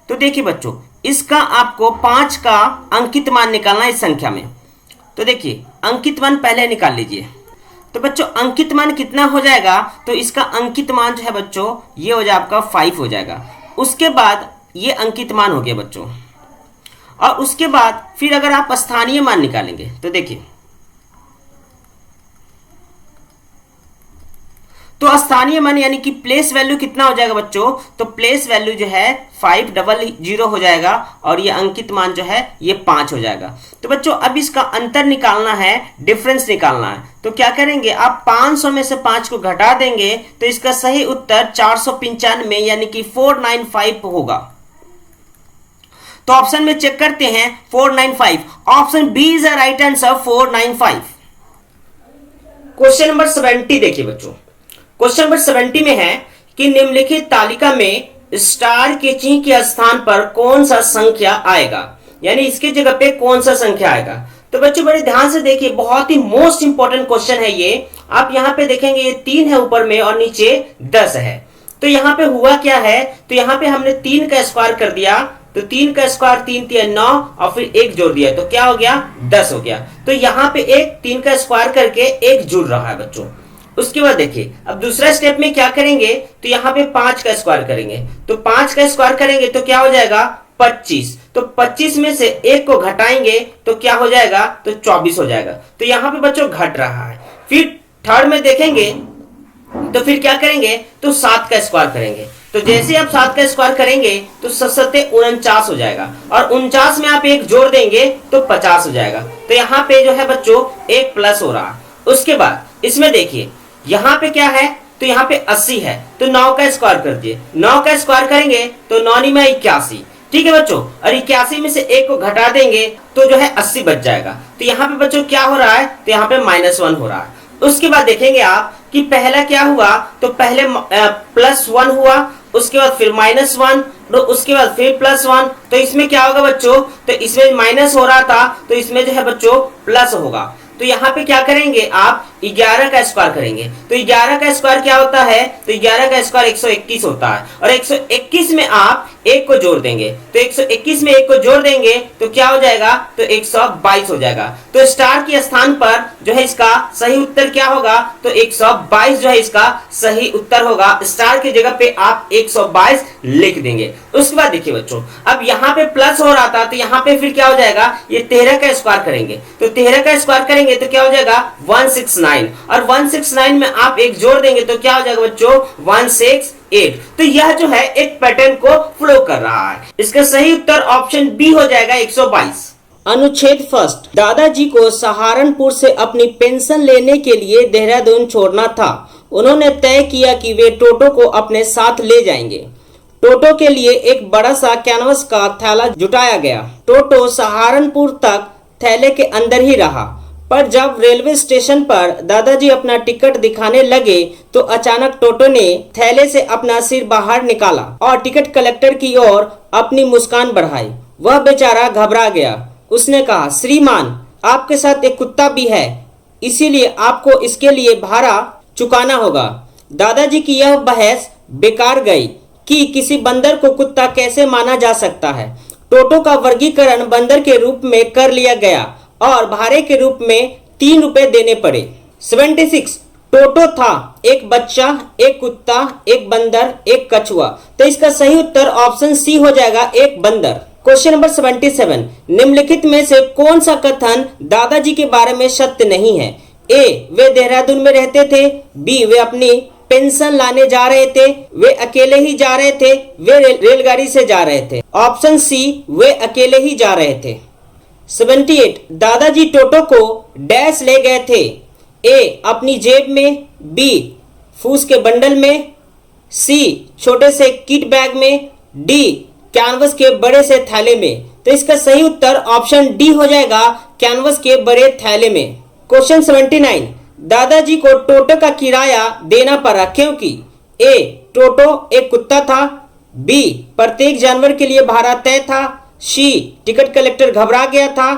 तो देखिए बच्चों, इसका आपको 5 का अंकित मान निकालना है इस संख्या में। तो देखिए अंकित मान पहले निकाल लीजिए। तो बच्चों अंकित मान कितना हो जाएगा, तो इसका अंकित मान जो है बच्चों ये हो जाएगा आपका 5 हो जाएगा। उसके बाद ये अंकित मान हो गया बच्चों, और उसके बाद फिर अगर आप स्थानीय मान निकालेंगे तो देखिए, तो स्थानीय मान यानी कि प्लेस वैल्यू कितना हो जाएगा बच्चों, तो प्लेस वैल्यू जो है 500 हो जाएगा और ये अंकित मान जो है ये 5 हो जाएगा। तो बच्चों अब इसका अंतर निकालना है, डिफरेंस निकालना है। तो क्या करेंगे, आप 500 में से 5 को घटा देंगे तो इसका सही उत्तर 495 यानी कि 495 होगा। तो ऑप्शन में चेक करते हैं 495, option B is the right answer 495। Question number 70 देखिए बच्चों, क्वेश्चन नंबर 70 में है कि निम्नलिखित तालिका में स्टार के चिन्ह के स्थान पर कौन सा संख्या आएगा, यानी इसके जगह पे कौन सा संख्या आएगा। तो बच्चों बड़े ध्यान से देखिए, बहुत ही मोस्ट इंपॉर्टेंट क्वेश्चन है ये। आप यहाँ पे देखेंगे ये 3 है ऊपर में और नीचे 10 है। तो यहाँ पे हुआ क्या है, तो यहाँ पे हमने 3 का स्क्वायर कर दिया, तो 3 का स्क्वायर 3 3 9 और फिर 1 जोड़ दिया तो क्या हो गया 10 हो गया। तो यहाँ पे 3 का स्क्वायर करके 1 जुड़ रहा है बच्चों। उसके बाद देखिए अब दूसरा स्टेप में क्या करेंगे, तो यहाँ पे 5 का स्क्वायर करेंगे, तो 5 का स्क्वायर करेंगे तो क्या हो जाएगा 25। तो 25 में से 1 को घटाएंगे तो क्या हो जाएगा, तो 24 हो जाएगा। तो यहाँ पे बच्चों घट रहा है। फिर थर्ड में देखेंगे तो फिर क्या करेंगे, तो 7 का स्क्वायर करेंगे। तो जैसे आप 7 का स्क्वायर करेंगे तो 7 49 हो जाएगा, और 49 में आप 1 जोड़ देंगे तो 50 हो जाएगा। तो यहाँ पे जो है बच्चों 1 प्लस हो रहा है। उसके बाद इसमें देखिए यहाँ पे क्या है, तो यहाँ पे 80 है, तो 9 का स्क्वायर कर दिए। 9 का स्क्वायर करेंगे तो 9 में 81, ठीक है बच्चों, और 81 में से 1 को घटा देंगे तो जो है 80 बच जाएगा। तो यहाँ पे बच्चों क्या हो रहा है, तो यहाँ पे -1 हो रहा है। उसके बाद देखेंगे आप कि पहला क्या हुआ, तो पहले +1 हुआ, उसके बाद फिर -1, तो उसके बाद फिर +1। तो इसमें क्या होगा बच्चों, तो इसमें माइनस हो रहा था तो इसमें जो है बच्चों प्लस होगा। तो यहाँ पे क्या करेंगे आप 11 का स्क्वायर करेंगे। तो 11 का स्क्वायर क्या होता है, तो 11 का स्क्वायर 121 होता है, और 121 में आप 1 को जोड़ देंगे। तो 121 में 1 को जोड़ देंगे तो क्या हो जाएगा, तो 122 हो जाएगा। तो स्टार के स्थान पर जो है इसका सही उत्तर क्या होगा, तो 122 जो है इसका सही उत्तर होगा। स्टार की जगह पे आप 122 लिख देंगे। उसके बाद देखिए बच्चों अब यहाँ पे प्लस हो रहा था, तो यहाँ पे फिर क्या हो जाएगा, ये 13 का स्क्वायर करेंगे। तो 13 का स्क्वायर करेंगे तो क्या हो जाएगा 169, और 169 में आप 1 जोड़ देंगे तो क्या हो जाएगा बच्चों 168। तो यह जो है एक पैटर्न को फॉलो कर रहा है। इसका सही उत्तर ऑप्शन बी हो जाएगा 122। अनुच्छेद फर्स्ट, दादाजी को सहारनपुर से अपनी पेंशन लेने के लिए देहरादून छोड़ना था। उन्होंने तय किया कि वे टोटो को अपने साथ ले जाएंगे। टोटो के लिए एक बड़ा सा कैनवस का थैला जुटाया गया। टोटो सहारनपुर तक थैले के अंदर ही रहा, पर जब रेलवे स्टेशन पर दादाजी अपना टिकट दिखाने लगे तो अचानक टोटो ने थैले से अपना सिर बाहर निकाला और टिकट कलेक्टर की ओर अपनी मुस्कान बढ़ाई। वह बेचारा घबरा गया। उसने कहा, श्रीमान, आपके साथ एक कुत्ता भी है, इसीलिए आपको इसके लिए भाड़ा चुकाना होगा। दादाजी की यह बहस बेकार गई कि किसी बंदर को कुत्ता कैसे माना जा सकता है। टोटो का वर्गीकरण बंदर के रूप में कर लिया गया और भाड़े के रूप में 3 रुपए देने पड़े। 76, टोटो था एक बच्चा, एक कुत्ता, एक बंदर, एक कछुआ। तो इसका सही उत्तर ऑप्शन सी हो जाएगा, एक बंदर। क्वेश्चन नंबर 77, निम्नलिखित में से कौन सा कथन दादाजी के बारे में सत्य नहीं है। ए, वे देहरादून में रहते थे। बी, वे अपनी पेंशन लाने जा रहे थे। वे अकेले ही जा रहे थे। वे रेलगाड़ी से जा रहे थे। ऑप्शन सी, वे अकेले ही जा रहे थे। 78, दादाजी टोटो को डैश ले गए थे। ए, अपनी जेब में। बी, फूस के बंडल में। सी, छोटे से किट बैग में। डी, कैनवस के बड़े से थैले में। तो इसका सही उत्तर ऑप्शन डी हो जाएगा, कैनवस के बड़े थैले में। क्वेश्चन 79, दादाजी को टोटो का किराया देना पड़ा क्योंकि ए टोटो एक कुत्ता था, बी प्रत्येक जानवर के लिए भाड़ा तय था, सी टिकट कलेक्टर घबरा गया था,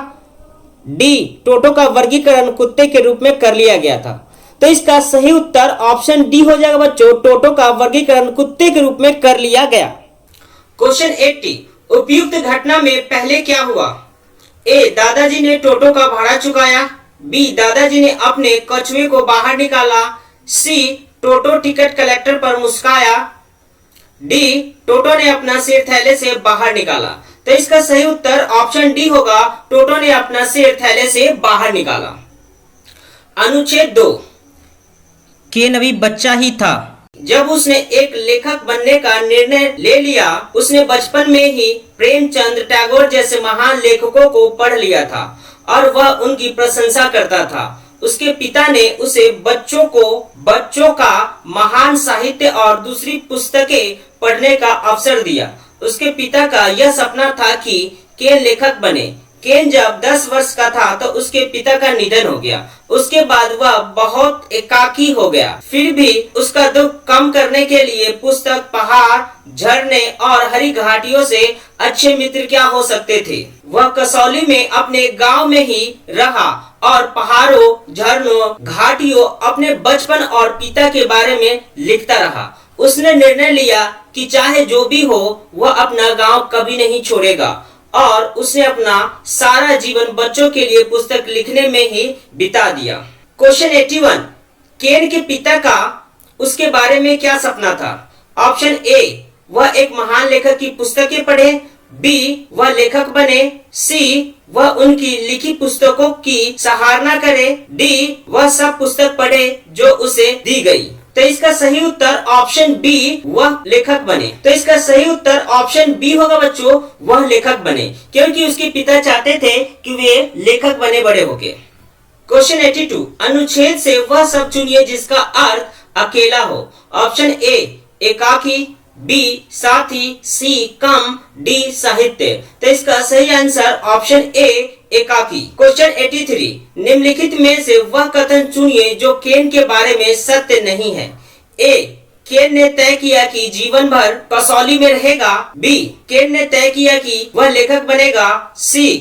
डी टोटो का वर्गीकरण कुत्ते के रूप में कर लिया गया था। तो इसका सही उत्तर ऑप्शन डी हो जाएगा बच्चों, टोटो का वर्गीकरण कुत्ते के रूप में कर लिया गया। क्वेश्चन 80, उपयुक्त घटना में पहले क्या हुआ? ए दादाजी ने टोटो का भाड़ा चुकाया, बी दादाजी ने अपने कछुए को बाहर निकाला, सी टोटो टिकट कलेक्टर पर मुस्काया, डी टोटो ने अपना सिर थैले से बाहर निकाला। तो इसका सही उत्तर ऑप्शन डी होगा, टोटो ने अपना सिर थैले से बाहर निकाला। अनुच्छेद 2, केन अभी बच्चा ही था जब उसने एक लेखक बनने का निर्णय ले लिया। उसने बचपन में ही प्रेमचंद, टैगोर जैसे महान लेखकों को पढ़ लिया था और वह उनकी प्रशंसा करता था। उसके पिता ने उसे बच्चों का महान साहित्य और दूसरी पुस्तकें पढ़ने का अवसर दिया। उसके पिता का यह सपना था कि केन लेखक बने। केन जब 10 वर्ष का था तो उसके पिता का निधन हो गया। उसके बाद वह बहुत एकाकी हो गया। फिर भी उसका दुख कम करने के लिए पुस्तक, पहाड़, झरने और हरी घाटियों से अच्छे मित्र क्या हो सकते थे। वह कसौली में अपने गांव में ही रहा और पहाड़ों, झरनों, घाटियों, अपने बचपन और पिता के बारे में लिखता रहा। उसने निर्णय लिया कि चाहे जो भी हो वह अपना गांव कभी नहीं छोड़ेगा और उसने अपना सारा जीवन बच्चों के लिए पुस्तक लिखने में ही बिता दिया। क्वेश्चन 81, केन के पिता का उसके बारे में क्या सपना था? ऑप्शन ए, वह एक महान लेखक की पुस्तकें पढ़े, बी वह लेखक बने, सी वह उनकी लिखी पुस्तकों की सराहना करे, डी वह सब पुस्तक पढ़े जो उसे दी गई। तो इसका सही उत्तर ऑप्शन बी, वह लेखक बने। तो इसका सही उत्तर ऑप्शन बी होगा बच्चों, वह लेखक बने, क्योंकि उसके पिता चाहते थे कि वे लेखक बने बड़े होके। क्वेश्चन 82, अनुच्छेद से वह सब चुनिए जिसका अर्थ अकेला हो। ऑप्शन ए एकाकी, बी साथी, सी कम, डी साहित्य। तो इसका सही आंसर ऑप्शन ए एकाकी। क्वेश्चन 83, निम्नलिखित में से वह कथन चुनिए जो केन के बारे में सत्य नहीं है। ए केन ने तय किया कि जीवन भर कसौली में रहेगा, बी केन ने तय किया कि वह लेखक बनेगा, सी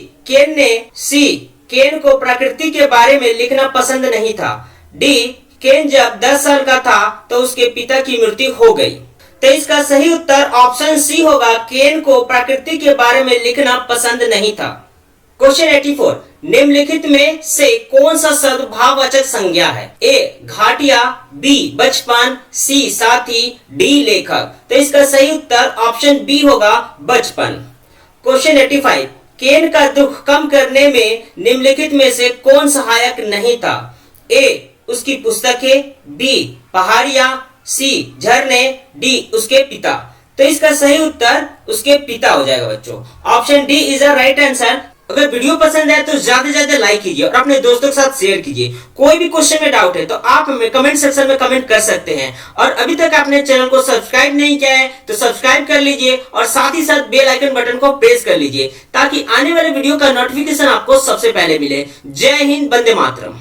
केन को प्रकृति के बारे में लिखना पसंद नहीं था, डी केन जब 10 साल का था तो उसके पिता की मृत्यु हो गई। तो इसका सही उत्तर ऑप्शन सी होगा, केन को प्रकृति के बारे में लिखना पसंद नहीं था। क्वेश्चन 84, निम्नलिखित में से कौन सा शब्द भाववाचक संज्ञा है? ए घाटिया, बी बचपन, सी साथी, डी लेखक। तो इसका सही उत्तर ऑप्शन बी होगा, बचपन। क्वेश्चन 85, केन का दुख कम करने में निम्नलिखित में से कौन सहायक नहीं था? ए उसकी पुस्तकें, बी पहाड़ियां, सी झरने, डी उसके पिता। तो इसका सही उत्तर उसके पिता हो जाएगा बच्चों। Option D is the right answer. अगर वीडियो पसंद है तो ज्यादा से ज्यादा लाइक कीजिए और अपने दोस्तों के साथ शेयर कीजिए। कोई भी क्वेश्चन में डाउट है तो आप हमें कमेंट सेक्शन में कमेंट कर सकते हैं। और अभी तक आपने चैनल को सब्सक्राइब नहीं किया है तो सब्सक्राइब कर लीजिए और साथ ही साथ बेल आइकन बटन को प्रेस कर लीजिए ताकि आने वाले वीडियो का नोटिफिकेशन आपको सबसे पहले मिले। जय हिंद, वंदे मातरम।